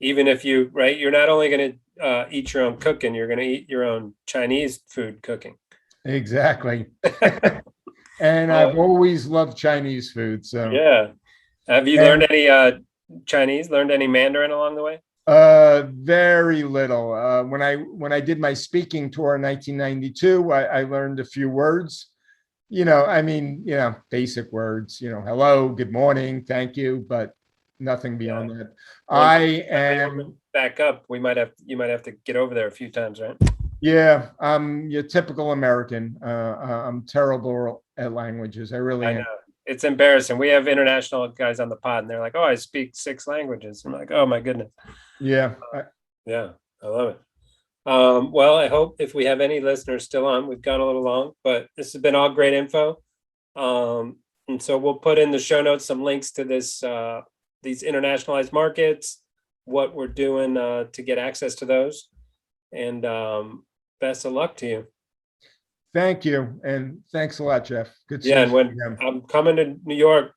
Even if you're not only going to eat your own cooking, you're going to eat your own Chinese food cooking. Exactly. And I've always loved Chinese food. So yeah. Have you learned any Chinese, learned any Mandarin along the way? Very little. When I did my speaking tour in 1992, I learned a few words. Basic words. Hello, good morning, thank you, but nothing beyond that. Back up. You might have to get over there a few times, right? Yeah, I'm your typical American. I'm terrible at languages. I really am. Know. It's embarrassing. We have international guys on the pod, and they're like, "Oh, I speak 6 languages." I'm like, "Oh my goodness." Yeah. Yeah, I love it. Well, I hope if we have any listeners still on, we've gone a little long, but this has been all great info. And so we'll put in the show notes some links to these internationalized markets, what we're doing to get access to those, and best of luck to you. Thank you, and thanks a lot, Jeff. Good. Yeah, and when I'm coming to New York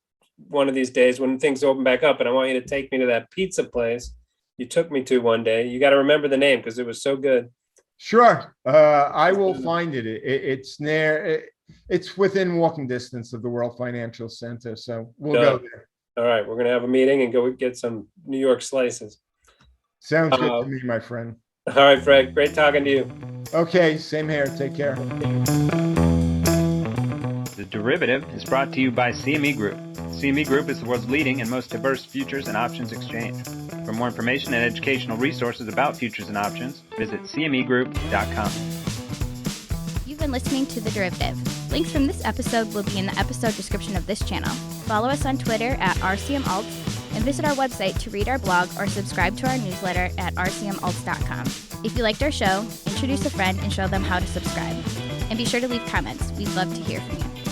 one of these days when things open back up, and I want you to take me to that pizza place you took me to one day. You got to remember the name because it was so good. Sure, I will find it. It's near. It's within walking distance of the World Financial Center, so we'll go there. All right, we're gonna have a meeting and go get some New York slices. Sounds good to me, my friend. All right, Fred. Great talking to you. Okay, same here. Take care. The Derivative is brought to you by CME Group. CME Group is the world's leading and most diverse futures and options exchange. For more information and educational resources about futures and options, visit cmegroup.com. You've been listening to The Derivative. Links from this episode will be in the episode description of this channel. Follow us on Twitter at RCMAlts and visit our website to read our blog or subscribe to our newsletter at rcmalts.com. If you liked our show, introduce a friend and show them how to subscribe. And be sure to leave comments. We'd love to hear from you.